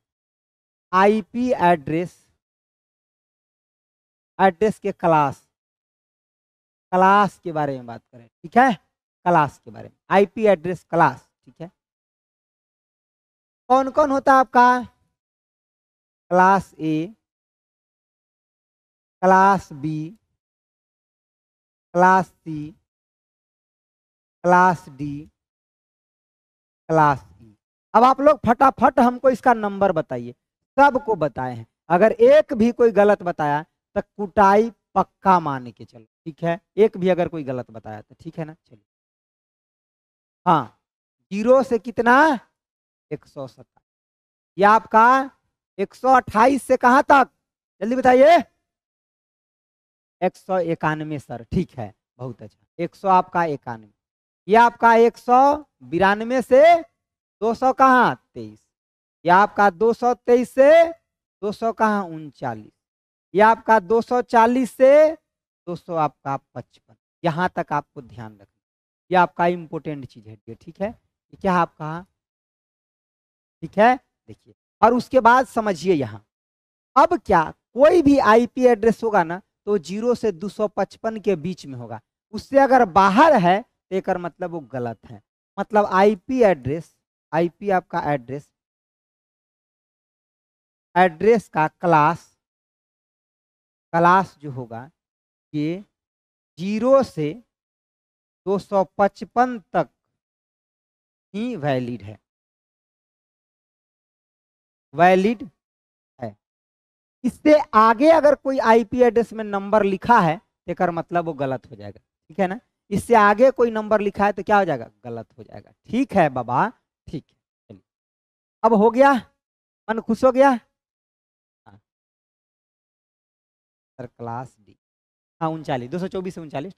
आईपी एड्रेस एड्रेस के क्लास क्लास के बारे में बात करें। ठीक है, क्लास के बारे में, आईपी एड्रेस क्लास। ठीक है, कौन कौन होता है आपका? Class A, class B, class C, class D, class E. अब आप लोग फटाफट हमको इसका नंबर बताइए। सबको बताए हैं, अगर एक भी कोई गलत बताया तो कुटाई पक्का मान के चलो। ठीक है, एक भी अगर कोई गलत बताया तो ठीक है ना। चलिए हाँ, 0 से कितना 127, ये आपका 128 से कहां तक, जल्दी बताइए। 191 सर, ठीक है, बहुत अच्छा। 100 आपका 91, ये आपका 192 से 200 कहाँ 23, ये आपका 223 से 200 कहाँ 39, ये आपका 240 से 200 आपका 55। यहाँ तक आपको ध्यान रखना, ये आपका इंपोर्टेंट चीज है। ठीक है, ये क्या आपका, ठीक है। देखिए और उसके बाद समझिए यहाँ, अब क्या कोई भी आईपी एड्रेस होगा ना तो 0 से 255 के बीच में होगा, उससे अगर बाहर है तो एक मतलब वो गलत है। मतलब आईपी एड्रेस, आईपी आपका एड्रेस एड्रेस का क्लास क्लास जो होगा ये 0 से 255 तक ही वैलिड है, वैलिड है। इससे आगे अगर कोई आईपी एड्रेस में नंबर लिखा है तो एक मतलब वो गलत हो जाएगा। ठीक है ना, इससे आगे कोई नंबर लिखा है तो क्या हो जाएगा, गलत हो जाएगा। ठीक है बाबा, ठीक है। चलिए अब हो गया, मन खुश हो गया। हाँ सर क्लास डी, हाँ 39, 224 से 39,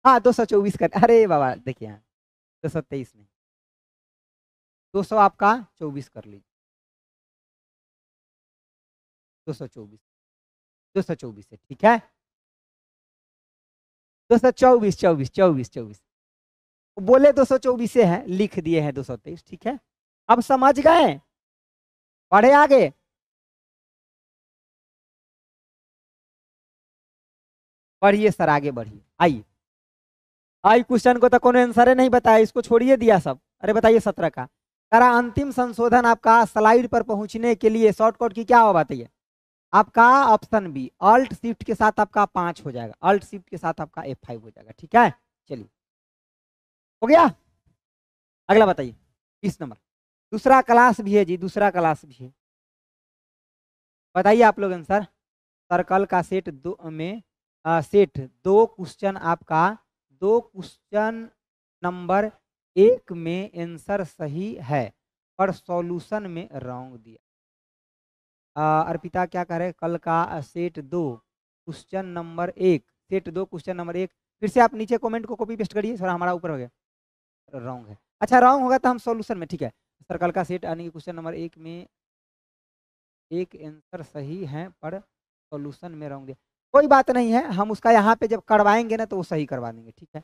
हाँ 224 कर, अरे बाबा देखिए यहाँ 223 में 200 आपका 24 कर लीजिए, 224, 224 है। ठीक है, 224, 24, 24, 24, बोले 224 से है, लिख दिए हैं 223। ठीक है, अब समझ गए, पढ़े आगे। बढ़िए सर, आगे बढ़िए, आइए। आई क्वेश्चन को तो कोनो आंसर नहीं बताया, इसको छोड़िए दिया सब। अरे बताइए 17 का करा अंतिम संशोधन आपका स्लाइड पर पहुंचने के लिए शॉर्टकट की क्या हो, बताइए। आपका ऑप्शन बी, अल्ट शिफ्ट के साथ आपका 5 हो जाएगा, अल्ट शिफ्ट के साथ आपका F5 हो जाएगा। ठीक है, चलिए हो गया। अगला बताइए 20 नंबर, दूसरा क्लास भी है जी, दूसरा क्लास भी है। बताइए आप लोग आंसर। सर्कल का सेट दो में सेट दो क्वेश्चन आपका, दो क्वेश्चन नंबर 1 में आंसर सही है पर सॉल्यूशन में रॉन्ग दिया। अर्पिता क्या कह रहे, कल का set 2 question number 1, set 2 question number 1, फिर से आप नीचे कमेंट को कॉपी पेस्ट करिए, थोड़ा हमारा ऊपर हो गया, रॉन्ग है। अच्छा रॉन्ग होगा तो हम सॉल्यूशन में, ठीक है। सर्कल का सेट यानी क्वेश्चन नंबर 1 में एक आंसर सही है पर सॉल्यूशन में रॉन्ग दिया, कोई बात नहीं है, हम उसका यहाँ पे जब करवाएंगे ना तो वो सही करवा देंगे। ठीक है,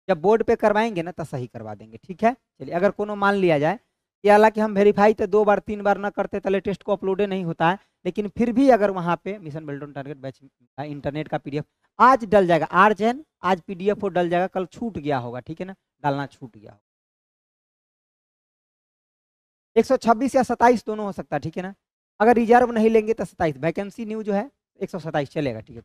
जब बोर्ड पे करवाएंगे ना तो सही करवा देंगे, ठीक है। चलिए, अगर कोनो मान लिया जाए कि हालांकि हम वेरीफाई तो 2 बार 3 बार ना करते तो लेटेस्ट को अपलोडे नहीं होता है, लेकिन फिर भी अगर वहाँ पे mission build on target batch internet का पीडीएफ आज डल जाएगा, आर्जन आज पीडीएफ वो डल जाएगा, कल छूट गया होगा, ठीक है ना, डालना छूट गया होगा। 126 या 27 दोनों हो सकता है, ठीक है ना। अगर रिजर्व नहीं लेंगे तो 27, वैकेंसी न्यू जो है 127 चलेगा, ठीक है।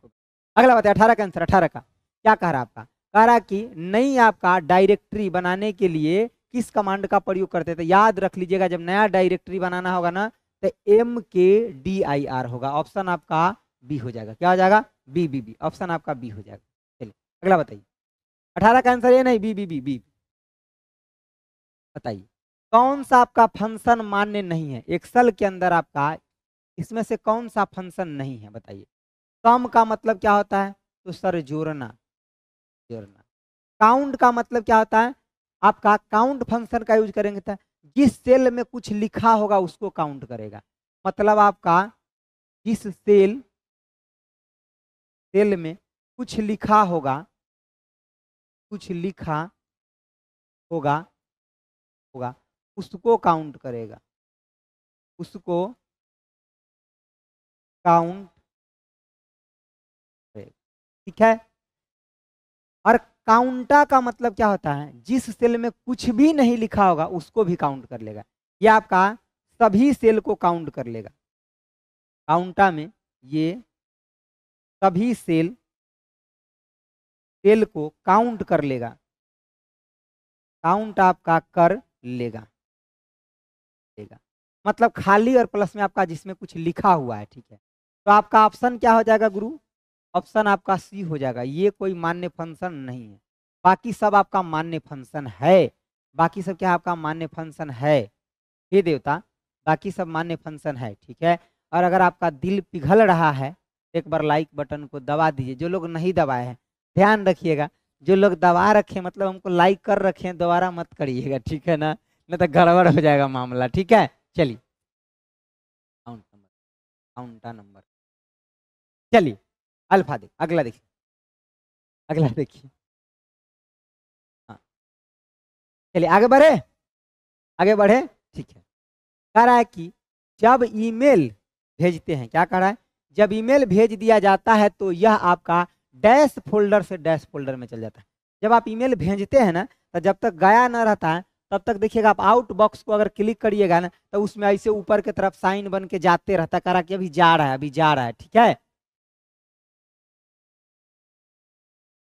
अगला बताए 18 का आंसर, 18 का क्या कह रहा आपका, कह रहा कि नई आपका डायरेक्टरी बनाने के लिए किस कमांड का प्रयोग करते थे। याद रख लीजिएगा, जब नया डायरेक्टरी बनाना होगा ना तो MKDIR होगा, ऑप्शन आपका बी हो जाएगा, क्या हो जाएगा, बी, ऑप्शन आपका बी हो जाएगा। चलिए अगला बताइए, 18 का आंसर ये नहीं, बी बताइए। कौन सा आपका फंक्शन मान्य नहीं है एक्सेल के अंदर आपका, इसमें से कौन सा फंक्शन नहीं है बताइए। सम का मतलब क्या होता है, तो सर जोड़ना, जोड़ना। काउंट का मतलब क्या होता है, आपका काउंट फंक्शन का यूज करेंगे तो जिस सेल में कुछ लिखा होगा उसको काउंट करेगा, मतलब आपका जिस सेल में कुछ लिखा होगा, कुछ लिखा होगा होगा उसको काउंट करेगा, उसको काउंट करेगा, ठीक है। और काउंटा का मतलब क्या होता है, जिस सेल में कुछ भी नहीं लिखा होगा उसको भी काउंट कर लेगा, ये आपका सभी सेल को काउंट कर लेगा। काउंटा में ये सभी सेल को काउंट कर लेगा, काउंट आपका कर लेगा, लेगा मतलब खाली और प्लस में आपका जिसमें कुछ लिखा हुआ है, ठीक है। तो आपका ऑप्शन क्या हो जाएगा गुरु, ऑप्शन आपका सी हो जाएगा, ये कोई मान्य फंक्शन नहीं है। बाकी सब आपका मान्य फंक्शन है, बाकी सब क्या आपका मान्य फंक्शन है, हे देवता, बाकी सब मान्य फंक्शन है, ठीक है। और अगर आपका दिल पिघल रहा है एक बार लाइक बटन को दबा दीजिए, जो लोग नहीं दबाए हैं ध्यान रखिएगा, जो लोग दबा रखे मतलब हमको लाइक कर रखे हैं दोबारा मत करिएगा, ठीक है ना, नहीं तो गड़बड़ हो जाएगा मामला, ठीक है। चलिए काउंटा नंबर, चलिए अल्फा देखिए, अगला देखिए, अगला देखिए, हाँ चलिए आगे बढ़े, आगे बढ़े, ठीक है। कह रहा है कि जब ईमेल भेजते हैं, क्या कह रहा है, जब ईमेल भेज दिया जाता है तो यह आपका डैश फोल्डर से डैश फोल्डर में चल जाता है। जब आप ईमेल भेजते हैं ना तो जब तक गया ना रहता है तब तक देखिएगा, आप आउट बॉक्स को अगर क्लिक करिएगा ना तो उसमें ऐसे ऊपर की तरफ साइन बन के जाते रहता है, कह रहा कि अभी जा रहा है, अभी जा रहा है, ठीक है।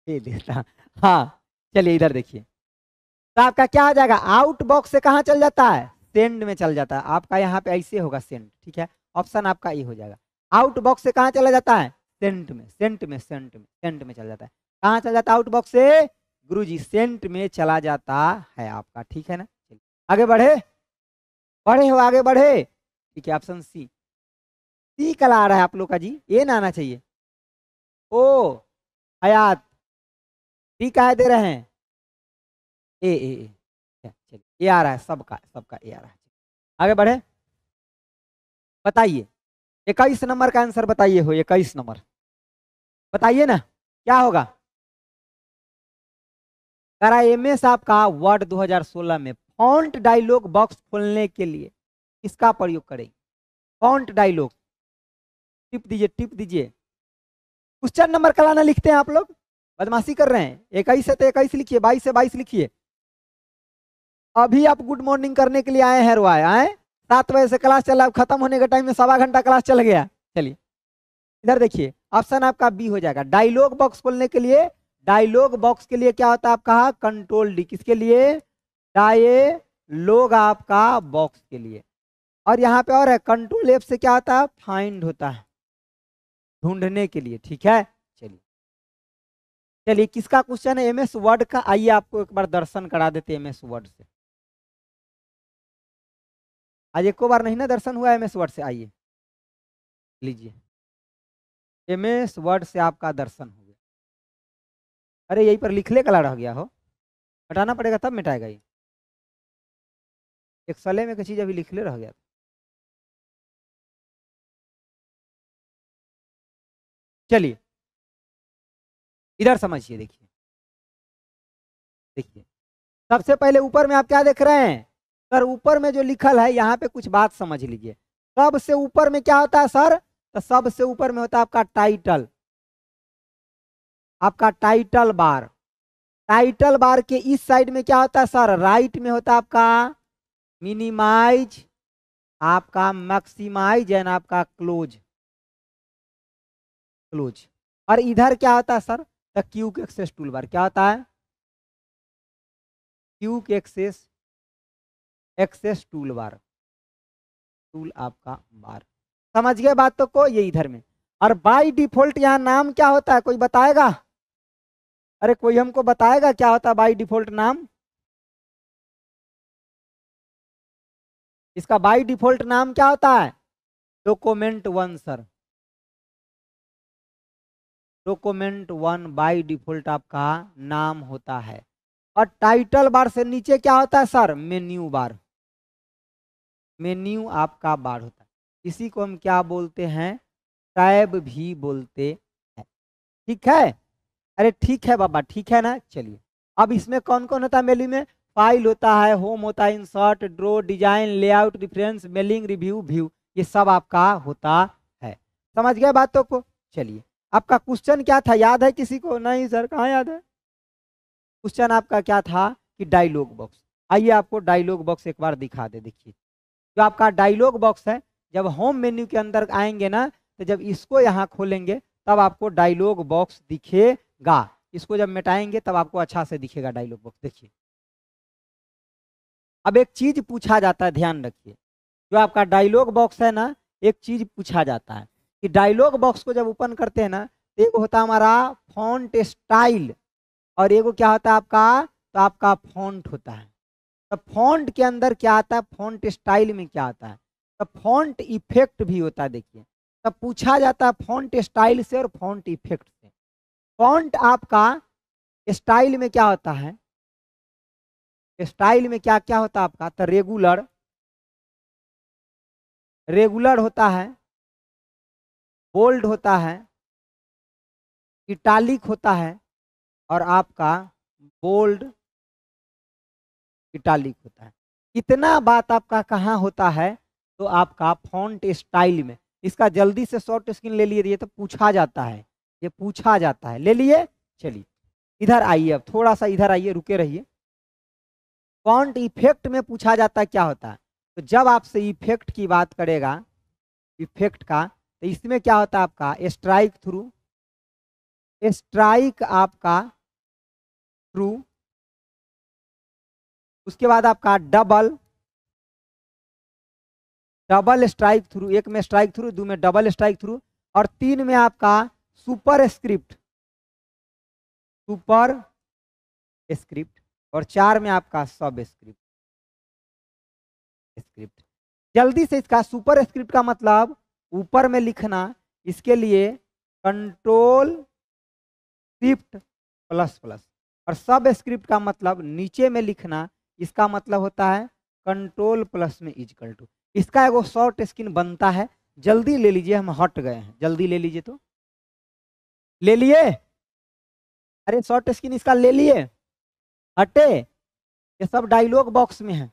ये देता, हाँ चलिए इधर देखिए, तो आपका क्या हो जाएगा, आउट बॉक्स से कहाँ चल जाता है, सेंड में चल जाता है, आपका यहाँ पे ऐसे होगा सेंड, ठीक है, ऑप्शन आपका ये हो जाएगा। आउट बॉक्स से कहाँ चला जाता है, सेंट में, सेंट में चल जाता है, कहाँ चल जाता है आउट बॉक्स से, गुरुजी सेंट में चला जाता है आपका, ठीक है ना। चलिए आगे बढ़े, बढ़े हो आगे बढ़े, ठीक है, ऑप्शन सी, सी कल आ रहा है आप लोग का जी, ये ना आना चाहिए, ओ हयात, सी कहा दे रहे हैं, ए चलिए ये आ रहा है, सबका सबका ये आ रहा है, आगे बढ़े, बताइए 21 नंबर का आंसर बताइए, हो 21 नंबर बताइए ना क्या होगा। करा एमएस आपका वर्ड 2016 में फॉन्ट डायलॉग बॉक्स खोलने के लिए किसका प्रयोग करेंगे, फॉन्ट डायलॉग, टिप दीजिए टिप दीजिए, क्वेश्चन नंबर कलाना लिखते हैं आप लोग, बदमाशी कर रहे हैं, 21 है तो 21 लिखिए, 22 है 22 लिखिए। अभी आप गुड मॉर्निंग करने के लिए आए हैं रुआए आए, 7 बजे से क्लास चला, खत्म होने के टाइम में 1.25 घंटा क्लास चल गया। चलिए इधर देखिए, ऑप्शन आपका बी हो जाएगा, डायलॉग बॉक्स खोलने के लिए, डायलॉग बॉक्स के लिए क्या होता है आपका कंट्रोल डी, किसके लिए, डायलॉग आपका बॉक्स के लिए। और यहाँ पे और है कंट्रोल एफ से क्या होता है, फाइंड होता है, ढूंढने के लिए, ठीक है। चलिए चलिए किसका क्वेश्चन है, एमएस वर्ड का, आइए आपको एक बार दर्शन करा देते हैं एमएस वर्ड से, आज एको बार नहीं ना दर्शन हुआ एमएस वर्ड से, आइए लीजिए, एमएस वर्ड से आपका दर्शन हो गया। अरे यहीं पर लिखले कला रह गया हो, हटाना पड़ेगा तब मिटाएगा ये, एक सले में की चीज अभी लिखले रह गया। चलिए इधर समझिए देखिए, देखिए सबसे पहले ऊपर में आप क्या देख रहे हैं सर, ऊपर में जो लिखल है यहाँ पे कुछ बात समझ लीजिए। सबसे ऊपर में क्या होता है सर, तो सबसे ऊपर में होता है आपका टाइटल, आपका टाइटल बार। टाइटल बार के इस साइड में क्या होता है सर, राइट में होता है आपका मिनिमाइज, आपका मैक्सिमाइज एंड आपका क्लोज, क्लोज। और इधर क्या होता है sir, the quick access toolbar. क्या होता है, quick access, access toolbar, tool आपका बार। समझ गए बात तो को, ये इधर में। और बाय डिफॉल्ट यहाँ नाम क्या होता है, कोई बताएगा? अरे कोई हमको बताएगा क्या होता है बाय डिफॉल्ट नाम? इसका बाय डिफॉल्ट नाम क्या होता है? Document one sir, document one by default आपका नाम होता है। और टाइटल बार से नीचे क्या होता है सर, मेन्यू बार, मेन्यू आपका बार होता है। इसी को हम क्या बोलते हैं, टैब भी बोलते हैं। ठीक है, अरे ठीक है बाबा, ठीक है ना। चलिए अब इसमें कौन कौन होता है मेन्यू में, फाइल होता है, होम होता है, insert, draw, design, layout, reference, mailing, review, view, ये सब आपका होता है। समझ गए बातों को। चलिए आपका क्वेश्चन क्या था, याद है किसी को? नहीं सर, कहाँ याद है? क्वेश्चन आपका क्या था कि डायलॉग बॉक्स। आइए आपको डायलॉग बॉक्स एक बार दिखा दे। देखिए जो आपका डायलॉग बॉक्स है, जब होम मेन्यू के अंदर आएंगे ना, तो जब इसको यहाँ खोलेंगे तब आपको डायलॉग बॉक्स दिखेगा। इसको जब मिटाएंगे तब आपको अच्छा से दिखेगा डायलॉग बॉक्स। देखिए अब एक चीज पूछा जाता है, ध्यान रखिए। जो आपका डायलॉग बॉक्स है ना, एक चीज पूछा जाता है कि डायलॉग बॉक्स को जब ओपन करते हैं ना, तो एक होता है हमारा फॉन्ट स्टाइल, और एगो क्या होता है आपका, तो आपका फॉन्ट होता है। तो फॉन्ट के अंदर क्या आता है, फॉन्ट स्टाइल में क्या आता है, तो फॉन्ट इफेक्ट भी होता है। देखिए तब पूछा जाता है फॉन्ट स्टाइल से और फॉन्ट इफेक्ट से। फॉन्ट आपका स्टाइल में क्या होता है, स्टाइल में क्या क्या होता है आपका, तो रेगुलर, रेगुलर होता है, बोल्ड होता है, इटालिक होता है, और आपका बोल्ड इटालिक होता है। इतना बात आपका कहाँ होता है, तो आपका फॉन्ट स्टाइल में। इसका जल्दी से शॉर्ट स्क्रीन ले लिए, ये तो पूछा जाता है, ये पूछा जाता है, ले लिए। चलिए इधर आइए, अब थोड़ा सा इधर आइए, रुके रहिए। फॉन्ट इफेक्ट में पूछा जाता है क्या होता है, तो जब आपसे इफेक्ट की बात करेगा, इफेक्ट का, तो इसमें क्या होता है आपका स्ट्राइक थ्रू, स्ट्राइक आपका थ्रू, उसके बाद आपका डबल, डबल स्ट्राइक थ्रू, एक में स्ट्राइक थ्रू, दो में डबल स्ट्राइक थ्रू, और तीन में आपका सुपर स्क्रिप्ट, सुपर स्क्रिप्ट, और चार में आपका सब स्क्रिप्ट, स्क्रिप्ट। जल्दी से इसका सुपर स्क्रिप्ट का मतलब ऊपर में लिखना, इसके लिए कंट्रोल शिफ्ट प्लस प्लस, और सब स्क्रिप्ट का मतलब नीचे में लिखना, इसका मतलब होता है कंट्रोल प्लस में इजकल टू। इसका एगो शॉर्ट स्क्रीन बनता है, जल्दी ले लीजिए, हम हट गए हैं, जल्दी ले लीजिए। तो ले लिए, अरे शॉर्ट स्क्रीन इसका ले लिए, हटे, ये सब डायलॉग बॉक्स में है,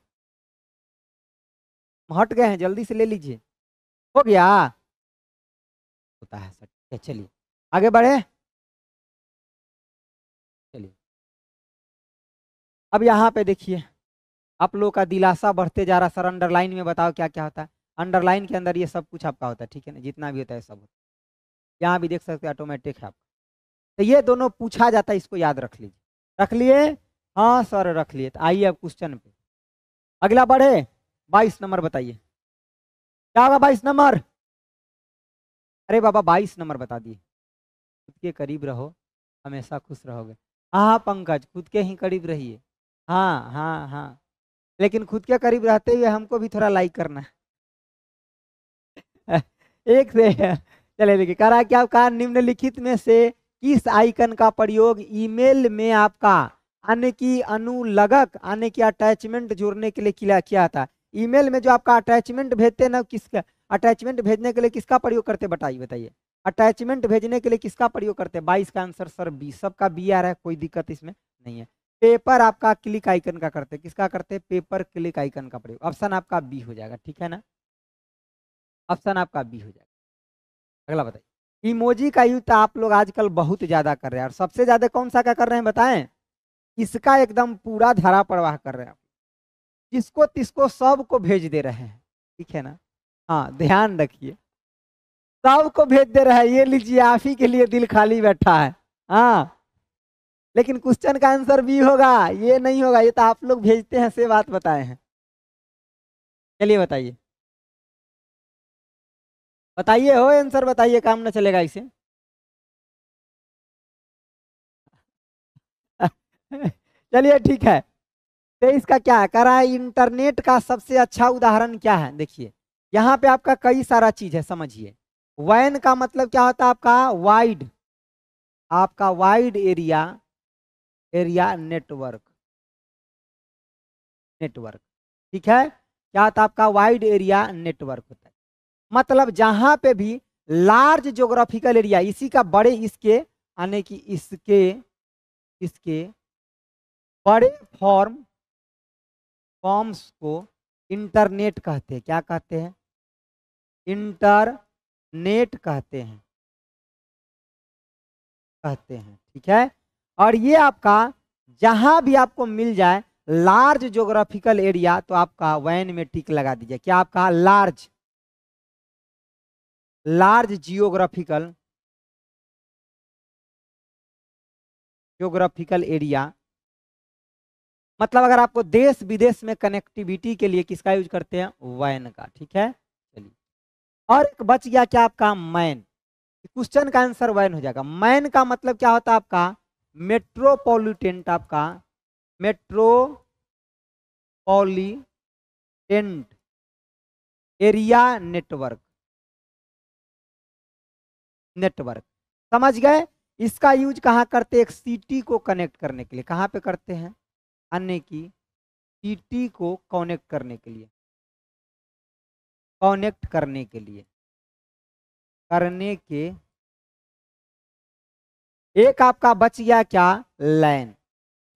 हट गए हैं, जल्दी से ले लीजिए। हो गया, होता है सर। चलिए आगे बढ़े। चलिए अब यहाँ पे देखिए, आप लोगों का दिलासा बढ़ते जा रहा। सर अंडरलाइन में बताओ क्या क्या होता है। अंडरलाइन के अंदर ये सब कुछ आपका होता है, ठीक है ना, जितना भी होता है सब होता है। यहाँ भी देख सकते हैं ऑटोमेटिक है आपका। तो ये दोनों पूछा जाता है, इसको याद रख लीजिए। रख लिए? हाँ सर रख लिए। तो आइए अब क्वेश्चन पे, अगला बढ़े। 22 नंबर बताइए, क्या होगा 22 नंबर? अरे बाबा 22 नंबर बता दिए। खुद के करीब रहो, हमेशा खुश रहोगे। हाँ पंकज, खुद के ही करीब रहिए। हाँ हाँ हाँ, लेकिन खुद के करीब रहते हुए हमको भी थोड़ा लाइक करना है। एक से चले देखिए, कह रहा है कि आपका निम्नलिखित में से किस आइकन का प्रयोग ईमेल में आपका अन्य की अनुलगक, अन्य की अटैचमेंट जोड़ने के लिए किया था। ईमेल में जो आपका अटैचमेंट भेजते हैं ना, किसका अटैचमेंट भेजने के लिए किसका प्रयोग करते, बताइए। अटैचमेंट भेजने के लिए किसका प्रयोग करते हैं? 22 का आंसर सर बी, सबका बी आ रहा है, कोई दिक्कत इसमें नहीं है। पेपर आपका क्लिक आइकन का करते हैं, किसका करते हैं, पेपर क्लिक आइकन का प्रयोग। ऑप्शन आपका बी हो जाएगा, ठीक है ना, ऑप्शन आपका बी हो जाएगा। अगला बताइए, इमोजी का यूज आप लोग आजकल बहुत ज्यादा कर रहे हैं, और सबसे ज्यादा कौन सा का कर रहे हैं बताएं, इसका एकदम पूरा धारा प्रवाह कर रहे हैं, जिसको तिसको सबको भेज दे रहे हैं, ठीक है ना। हाँ ध्यान रखिए, सबको भेज दे रहा है, ये लीजिए आप ही के लिए दिल खाली बैठा है। हाँ लेकिन क्वेश्चन का आंसर बी होगा, ये नहीं होगा, ये तो आप लोग भेजते हैं से बात बताए हैं। चलिए बताइए, बताइए हो आंसर बताइए, काम ना चलेगा इसे। चलिए ठीक है, तो इसका क्या है कह रहा है, इंटरनेट का सबसे अच्छा उदाहरण क्या है, देखिए यहाँ पे आपका कई सारा चीज है, समझिए। वैन का मतलब क्या होता है आपका, वाइड, आपका wide area, area network, network, ठीक है, क्या होता है आपका, वाइड एरिया नेटवर्क होता है। मतलब जहां पे भी लार्ज ज्योग्राफिकल एरिया, इसी का बड़े, इसके यानी कि इसके इसके बड़े फॉर्म्स को इंटरनेट कहते हैं, क्या कहते हैं, इंटरनेट कहते हैं, ठीक है। और ये आपका जहां भी आपको मिल जाए लार्ज ज्योग्राफिकल एरिया, तो आपका वैन में टिक लगा दीजिए, क्या आपका, लार्ज, लार्ज ज्योग्राफिकल एरिया, मतलब अगर आपको देश विदेश में कनेक्टिविटी के लिए किसका यूज करते हैं, वैन का, ठीक है। चलिए, और एक बच गया क्या आपका, मैन। क्वेश्चन का आंसर वैन हो जाएगा। मैन का मतलब क्या होता है आपका, मेट्रोपॉलिटेंट, आपका मेट्रोपॉलिटेंट एरिया नेटवर्क, नेटवर्क, समझ गए। इसका यूज कहाँ करते हैं, एक सिटी को कनेक्ट करने के लिए, कहाँ पे करते हैं, अन्य की सिटी को कनेक्ट करने के लिए, कनेक्ट करने के लिए, करने के, एक आपका बच गया क्या, लैन।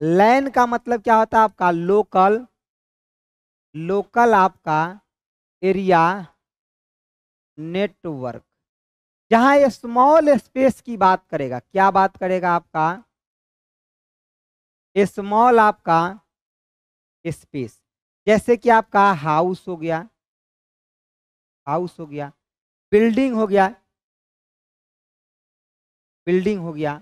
लैन का मतलब क्या होता है आपका, लोकल, लोकल आपका एरिया नेटवर्क, जहां ये स्मॉल स्पेस की बात करेगा, क्या बात करेगा आपका, स्मॉल आपका स्पेस, जैसे कि आपका हाउस हो गया, हाउस हो गया, बिल्डिंग हो गया, बिल्डिंग हो गया,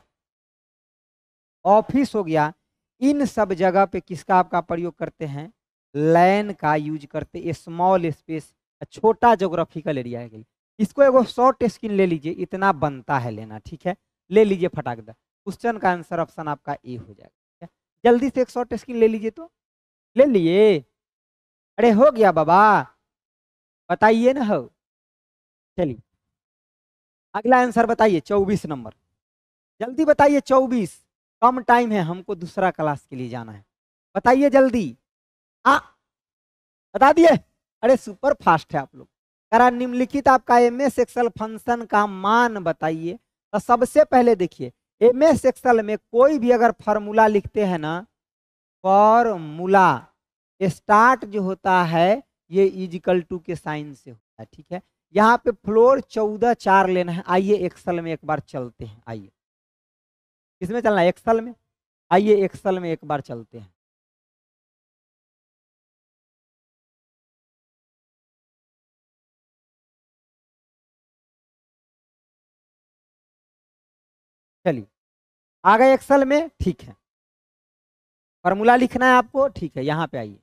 ऑफिस हो गया, इन सब जगह पे किसका आपका प्रयोग करते हैं, लैन का यूज करते हैं, स्मॉल स्पेस, छोटा ज्योग्राफिकल एरिया है। इसको एगो शॉर्ट स्क्रीन ले लीजिए, इतना बनता है लेना, ठीक है, ले लीजिए फटाक दे। क्वेश्चन का आंसर ऑप्शन आपका ए हो जाएगा, ठीक है? जल्दी से एक शॉर्ट स्क्रीन ले लीजिए, तो ले लिए, अरे हो गया बाबा, बताइए ना हो। चलिए अगला आंसर बताइए, 24 नंबर, जल्दी बताइए, 24, कम टाइम है, हमको दूसरा क्लास के लिए जाना है, बताइए जल्दी। आ बता दिए, अरे सुपर फास्ट है आप लोग। करा निम्नलिखित आपका एमएस एक्सेल फंक्शन का मान बताइए। तो सबसे पहले देखिए, एमएस एक्सेल में कोई भी अगर फॉर्मूला लिखते हैं ना, फॉर्मूला स्टार्ट जो होता है ये इजिकल टू के साइन से होता है, ठीक है। यहाँ पे फ्लोर 14 4 लेना है। आइए एक्सेल में एक बार चलते हैं, आइए किसमें चलना है, एक्सेल में, आइए एक्सेल में एक बार चलते हैं। चलिए आ गए एक्सेल में, ठीक है, फॉर्मूला लिखना है आपको, ठीक है, यहाँ पे आइए।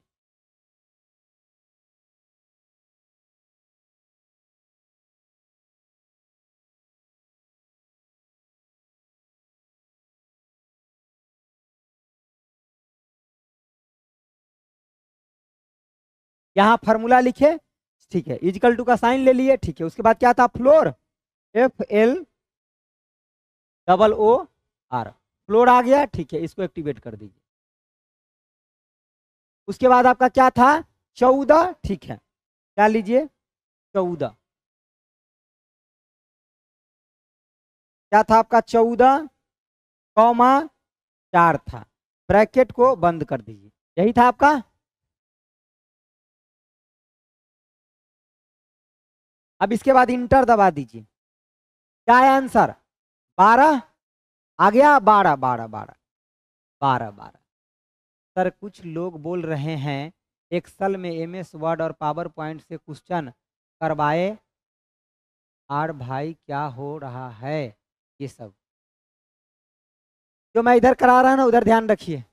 यहाँ फॉर्मूला लिखे, ठीक है, इजिकल टू का साइन ले लिए, ठीक है। उसके बाद क्या था, फ्लोर, FLOOR, फ्लोर आ गया, ठीक है, इसको एक्टिवेट कर दीजिए। उसके बाद आपका क्या था, 14, ठीक है, क्या लीजिए, 14, क्या था आपका, 14 कॉमा 4 था। ब्रैकेट को बंद कर दीजिए। यही था आपका। अब इसके बाद इंटर दबा दीजिए। क्या है आंसर? 12 आ गया। 12 12 12 12 12। सर कुछ लोग बोल रहे हैं एक्सेल में MS वर्ड और पावर पॉइंट से क्वेश्चन करवाए। और भाई क्या हो रहा है ये सब? जो मैं इधर करा रहा हूं ना उधर ध्यान रखिए।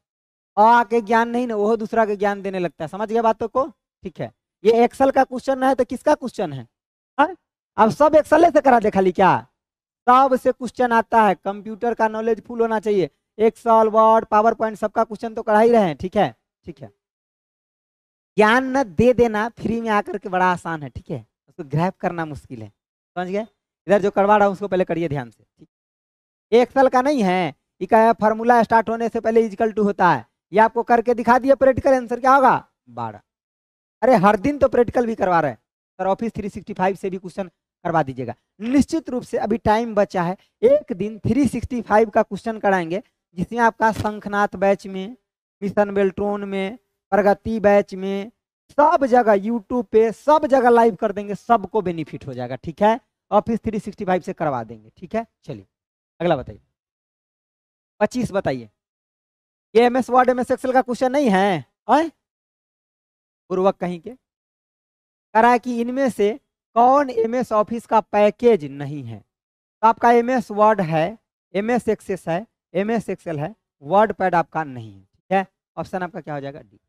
और के ज्ञान नहीं ना, वो दूसरा के ज्ञान देने लगता है। समझ गया बातों को? ठीक है। ये एक्सेल का क्वेश्चन है तो किसका क्वेश्चन है? हाँ? अब सब एक्सेल से करा दे खाली क्या? सब से क्वेश्चन आता है। कंप्यूटर का नॉलेज फुल होना चाहिए। एक्सेल वर्ड पावर पॉइंट सबका क्वेश्चन तो करा ही रहे हैं। ठीक है, ठीक है। ज्ञान न दे देना फ्री में आकर के बड़ा आसान है। ठीक है, उसको ग्रैब करना मुश्किल है। समझ गए? इधर जो करवा रहा हूं उसको पहले करिए ध्यान से। ठीक, एक्सेल का नहीं है। ये फार्मूला स्टार्ट होने से पहले इक्वल टू होता है। ये आपको करके दिखा दिया। प्रैक्टिकल आंसर क्या होगा? 12। अरे हर दिन तो प्रैक्टिकल भी करवा रहे हैं सर। ऑफिस 365 से भी क्वेश्चन करवा दीजिएगा निश्चित रूप से। अभी टाइम बचा है। एक दिन 365 का क्वेश्चन कराएंगे जिसमें आपका शंखनाथ बैच में, मिशन बेल्ट्रोन में, प्रगति बैच में, सब जगह यूट्यूब पे सब जगह लाइव कर देंगे। सबको बेनिफिट हो जाएगा। ठीक है, ऑफिस 365 से करवा देंगे। ठीक है, चलिए अगला बताइए। 25 बताइए। ये MS वर्ड MS एक्सेल का क्वेश्चन नहीं है? पूर्वक कहीं के करा कि इनमें से कौन MS ऑफिस का पैकेज नहीं है? तो आपका MS वर्ड है, MS एक्सेस है, MS एक्सेल है, वर्ड पैड आपका नहीं है। ठीक है, ऑप्शन आपका क्या हो जाएगा? डी।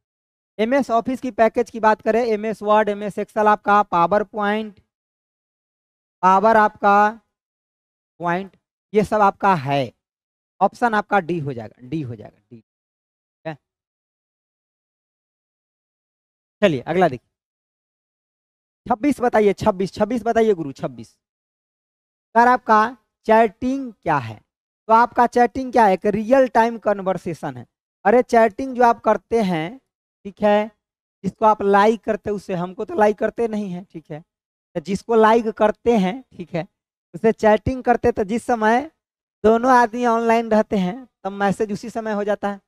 MS ऑफिस की पैकेज की बात करें, MS वर्ड, MS एक्सेल आपका, पावर पॉइंट, पावर आपका पॉइंट, ये सब आपका है। ऑप्शन आपका डी हो जाएगा। डी हो जाएगा, डी। चलिए अगला देखिए। 26 बताइए। 26 बताइए गुरु। 26 सर आपका चैटिंग क्या है? तो आपका चैटिंग क्या है? एक रियल टाइम कन्वर्सेशन है। अरे चैटिंग जो आप करते हैं, ठीक है, जिसको आप लाइक करते हैं उससे, हमको तो लाइक करते नहीं है। ठीक है, तो जिसको लाइक करते हैं, ठीक है, उससे चैटिंग करते, तो जिस समय दोनों आदमी ऑनलाइन रहते हैं तब मैसेज उसी समय हो जाता है।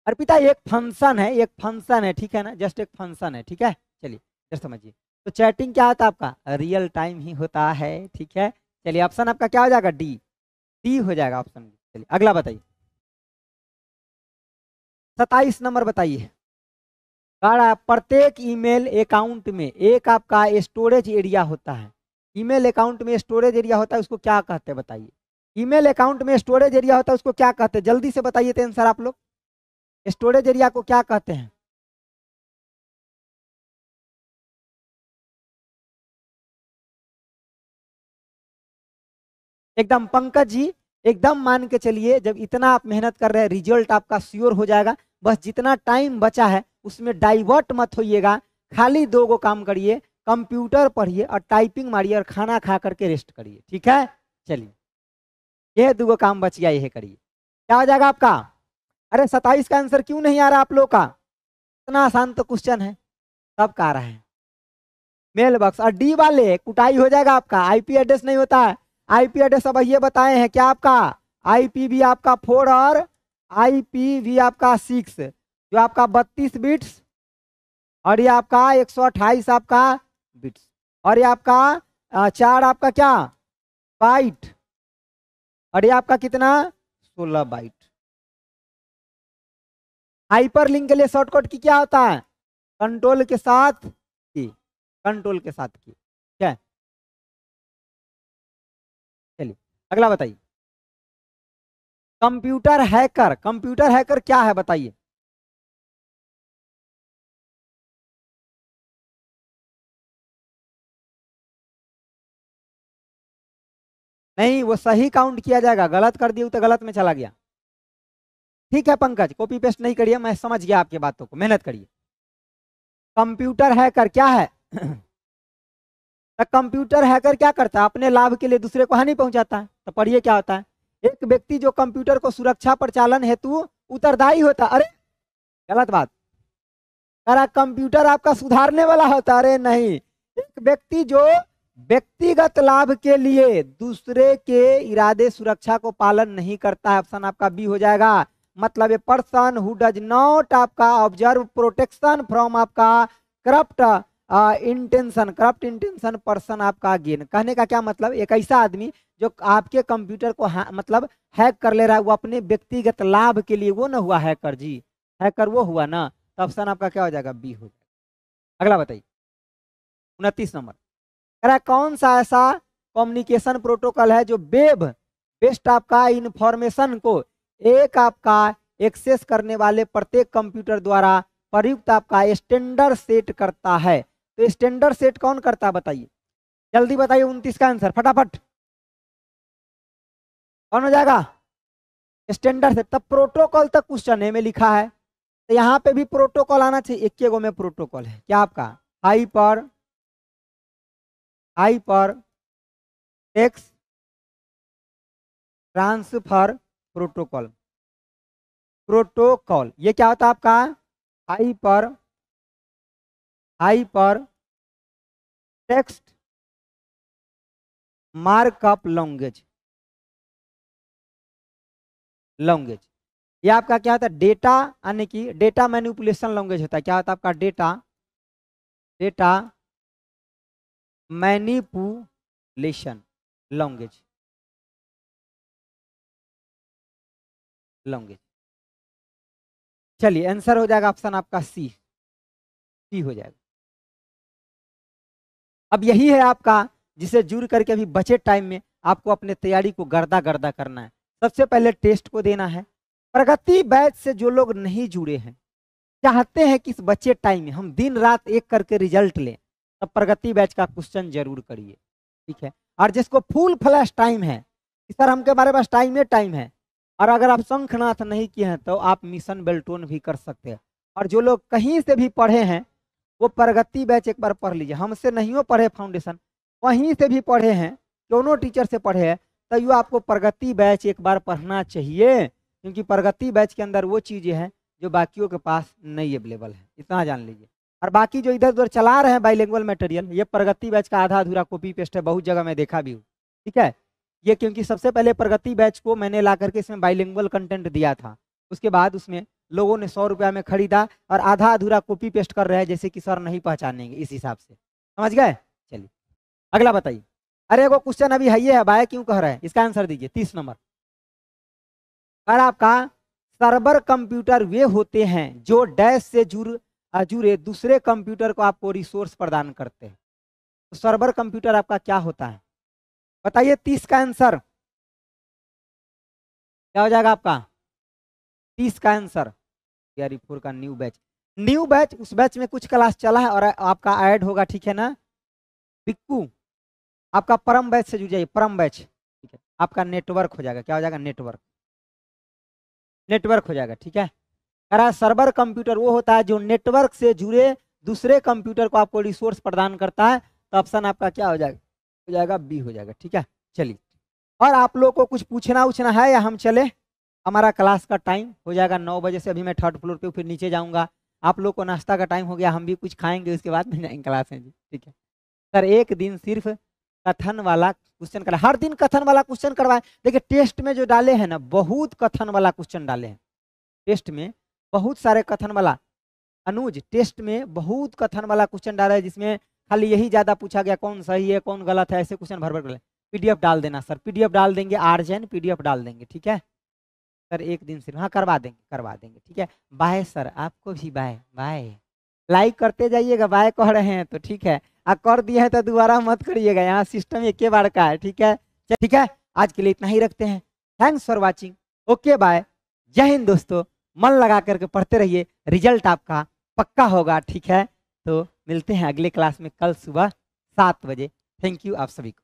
अर्पिता एक फंक्शन है, एक फंक्शन है। ठीक है ना, जस्ट एक फंक्शन है। ठीक है, चलिए जस्ट समझिए। तो चैटिंग क्या होता है आपका? रियल टाइम ही होता है। ठीक है, चलिए ऑप्शन आपका क्या हो जाएगा? डी। डी हो जाएगा ऑप्शन। चलिए अगला बताइए। 27 नंबर बताइए। प्रत्येक ईमेल अकाउंट में एक आपका स्टोरेज एरिया होता है। ईमेल अकाउंट में स्टोरेज एरिया होता है, उसको क्या कहते हैं बताइए? ईमेल अकाउंट में स्टोरेज एरिया होता है उसको क्या कहते हैं? जल्दी से बताइए तो आंसर आप लोग। स्टोरेज एरिया को क्या कहते हैं? एकदम पंकज जी, एकदम मान के चलिए, जब इतना आप मेहनत कर रहे हैं रिजल्ट आपका श्योर हो जाएगा। बस जितना टाइम बचा है उसमें डाइवर्ट मत होइएगा। खाली 2 गो काम करिए, कंप्यूटर पढ़िए और टाइपिंग मारिए और खाना खा करके रेस्ट करिए। ठीक है, चलिए ये 2 गो काम बच गया, ये करिए। क्या हो जाएगा आपका? अरे 27 का आंसर क्यों नहीं आ रहा आप लोग का? इतना आसान तो क्वेश्चन है, सब का आ रहा है। मेल बॉक्स और डी वाले कुटाई हो जाएगा आपका। IP एड्रेस नहीं होता है। IP एड्रेस अब ये बताए हैं क्या आपका? IPV आपका 4 और IPV आपका 6, जो आपका 32 बिट्स और ये आपका 128 आपका बिट्स, और ये आपका 4 आपका क्या बाइट, और ये आपका कितना 16 बाइट। हाइपर लिंक के लिए शॉर्टकट की क्या होता है? कंट्रोल के साथ की, कंट्रोल के साथ की। ठीक है, चलिए अगला बताइए। कंप्यूटर हैकर, कंप्यूटर हैकर क्या है बताइए? नहीं, वो सही काउंट किया जाएगा। गलत कर दिए तो गलत में चला गया। ठीक है पंकज, कॉपी पेस्ट नहीं करिए, मैं समझ गया आपकी बातों को, मेहनत करिए। कंप्यूटर हैकर क्या है? तो कंप्यूटर हैकर क्या करता है? अपने लाभ के लिए दूसरे को हानि पहुंचाता है। तो पढ़िए क्या होता है। एक व्यक्ति जो कंप्यूटर को सुरक्षा प्रचालन हेतु उत्तरदायी होता। अरे गलत बात। अरे कंप्यूटर आपका सुधारने वाला होता। अरे नहीं, एक व्यक्ति जो व्यक्तिगत लाभ के लिए दूसरे के इरादे सुरक्षा को पालन नहीं करता है। ऑप्शन आपका बी हो जाएगा। मतलब a person who does not आपका ऑब्जर्व प्रोटेक्शन फ्रॉम आपका करप्ट करप्ट इंटेंशन पर्सन आपका गेन। कहने का क्या मतलब, एक ऐसा आदमी जो आपके कंप्यूटर को मतलब हैक कर ले रहा है, वो अपने व्यक्तिगत लाभ के लिए, वो ना हुआ हैकर जी, हैकर वो हुआ ना, तो ऑप्शन आपका क्या हो जाएगा, बी हो जाएगा। अगला बताइए 29 नंबर, कह रहा है कौन सा ऐसा कम्युनिकेशन प्रोटोकॉल है जो वेब बेस्ड आपका इंफॉर्मेशन को एक आपका एक्सेस करने वाले प्रत्येक कंप्यूटर द्वारा प्रयुक्त आपका स्टैंडर्ड सेट करता है। तो स्टैंडर्ड सेट कौन करता है बताइए, जल्दी बताइए 29 का आंसर फटाफट, कौन हो जाएगा, स्टैंडर्ड सेट। तब प्रोटोकॉल तक क्वेश्चन है में लिखा है, तो यहाँ पे भी प्रोटोकॉल आना चाहिए, एक गो में प्रोटोकॉल है क्या आपका, hyper text transfer protocol. Protocol ये क्या होता है आपका, हाइपर टेक्स्ट मार्कअप लैंग्वेज। ये आपका क्या होता है, डेटा यानी कि डेटा मैनिपुलेशन लैंग्वेज होता है। क्या होता है आपका, डेटा मैनिपुलेशन लैंग्वेज। चलिए आंसर हो जाएगा ऑप्शन आपका सी हो जाएगा। अब यही है आपका जिसे जुड़ करके अभी बचे टाइम में आपको अपने तैयारी को गर्दा गर्दा करना है। सबसे पहले टेस्ट को देना है। प्रगति बैच से जो लोग नहीं जुड़े हैं, चाहते हैं कि इस बचे टाइम में हम दिन रात एक करके रिजल्ट लें, तब प्रगति बैच का क्वेश्चन जरूर करिए, ठीक है। और जिसको फुल फ्लैश टाइम है कि सर हमके हमारे पास टाइम है, और अगर आप शंखनाथ नहीं किए हैं तो आप मिशन बेल्टोन भी कर सकते हैं। और जो लोग कहीं से भी पढ़े हैं वो प्रगति बैच एक बार पढ़ लीजिए। हमसे नहीं हो पढ़े फाउंडेशन, वहीं से भी पढ़े हैं, दोनों टीचर से पढ़े हैं, तो ये आपको प्रगति बैच एक बार पढ़ना चाहिए, क्योंकि प्रगति बैच के अंदर वो चीजें हैं जो बाकियों के पास नहीं अवेलेबल है, इतना जान लीजिए। और बाकी जो इधर उधर चला रहे हैं बाइलिंगुअल मटेरियल, ये प्रगति बैच का आधा अधूरा कॉपी पेस्ट है, बहुत जगह मैं देखा भी हूँ, ठीक है। ये क्योंकि सबसे पहले प्रगति बैच को मैंने ला करके इसमें बाइलिंगुअल कंटेंट दिया था, उसके बाद उसमें लोगों ने 100 रुपया में खरीदा और आधा अधूरा कॉपी पेस्ट कर रहे हैं, जैसे कि सर नहीं पहचानेंगे, इस हिसाब से, समझ गए। चलिए अगला बताइए। अरे वो क्वेश्चन अभी है बाय क्यों कह रहे हैं, इसका आंसर दीजिए 30 नंबर। और आपका सर्वर कंप्यूटर वे होते हैं जो डैश से जुड़े दूसरे कंप्यूटर को आपको रिसोर्स प्रदान करते हैं। तो सर्वर कंप्यूटर आपका क्या होता है बताइए, 30 का आंसर क्या हो जाएगा आपका, 30 का आंसर यारी 4 का न्यू बैच। उस बैच में कुछ क्लास चला है और आपका ऐड होगा, ठीक है ना। बिक्कू आपका परम बैच से जुड़ जाइए, परम बैच, ठीक है। आपका नेटवर्क हो जाएगा, क्या हो जाएगा, नेटवर्क हो जाएगा, ठीक है। करा सर्वर कंप्यूटर वो होता है जो नेटवर्क से जुड़े दूसरे कंप्यूटर को आपको रिसोर्स प्रदान करता है। तो ऑप्शन आपका क्या हो जाएगा, बी हो जाएगा, ठीक है। चलिए, और आप लोग को कुछ पूछना है या हम चले, हमारा क्लास का टाइम हो जाएगा 9 बजे से। अभी मैं 3rd फ्लोर पे फिर नीचे जाऊंगा, आप लोग को नाश्ता का टाइम हो गया, हम भी कुछ खाएंगे, उसके बाद में जाएंगे क्लास में जी, ठीक है। सर एक दिन सिर्फ कथन वाला क्वेश्चन करा, हर दिन कथन वाला क्वेश्चन करवाए। देखिए टेस्ट में जो डाले हैं ना, बहुत कथन वाला क्वेश्चन डाले हैं, टेस्ट में बहुत सारे कथन वाला, अनुज टेस्ट में बहुत कथन वाला क्वेश्चन डाला है, जिसमें खाली यही ज्यादा पूछा गया कौन सही है कौन गलत है, ऐसे क्वेश्चन भर भर। पीडीएफ डाल देना सर, पीडीएफ डाल देंगे, आर्जन पीडीएफ डाल देंगे, ठीक है सर। एक दिन सिर्फ, हाँ करवा देंगे, ठीक है। बाय सर, आपको भी बाय। लाइक करते जाइएगा, बाय कह रहे हैं तो ठीक है, आप कर दिए हैं तो दोबारा मत करिएगा, यहाँ सिस्टम एक के बार का है, ठीक है। ठीक है, आज के लिए इतना ही रखते हैं। Thanks for watching, okay bye, जय हिंद दोस्तों। मन लगा करके पढ़ते रहिए, रिजल्ट आपका पक्का होगा, ठीक है। तो मिलते हैं अगले क्लास में कल सुबह 7 बजे। थैंक यू आप सभी को।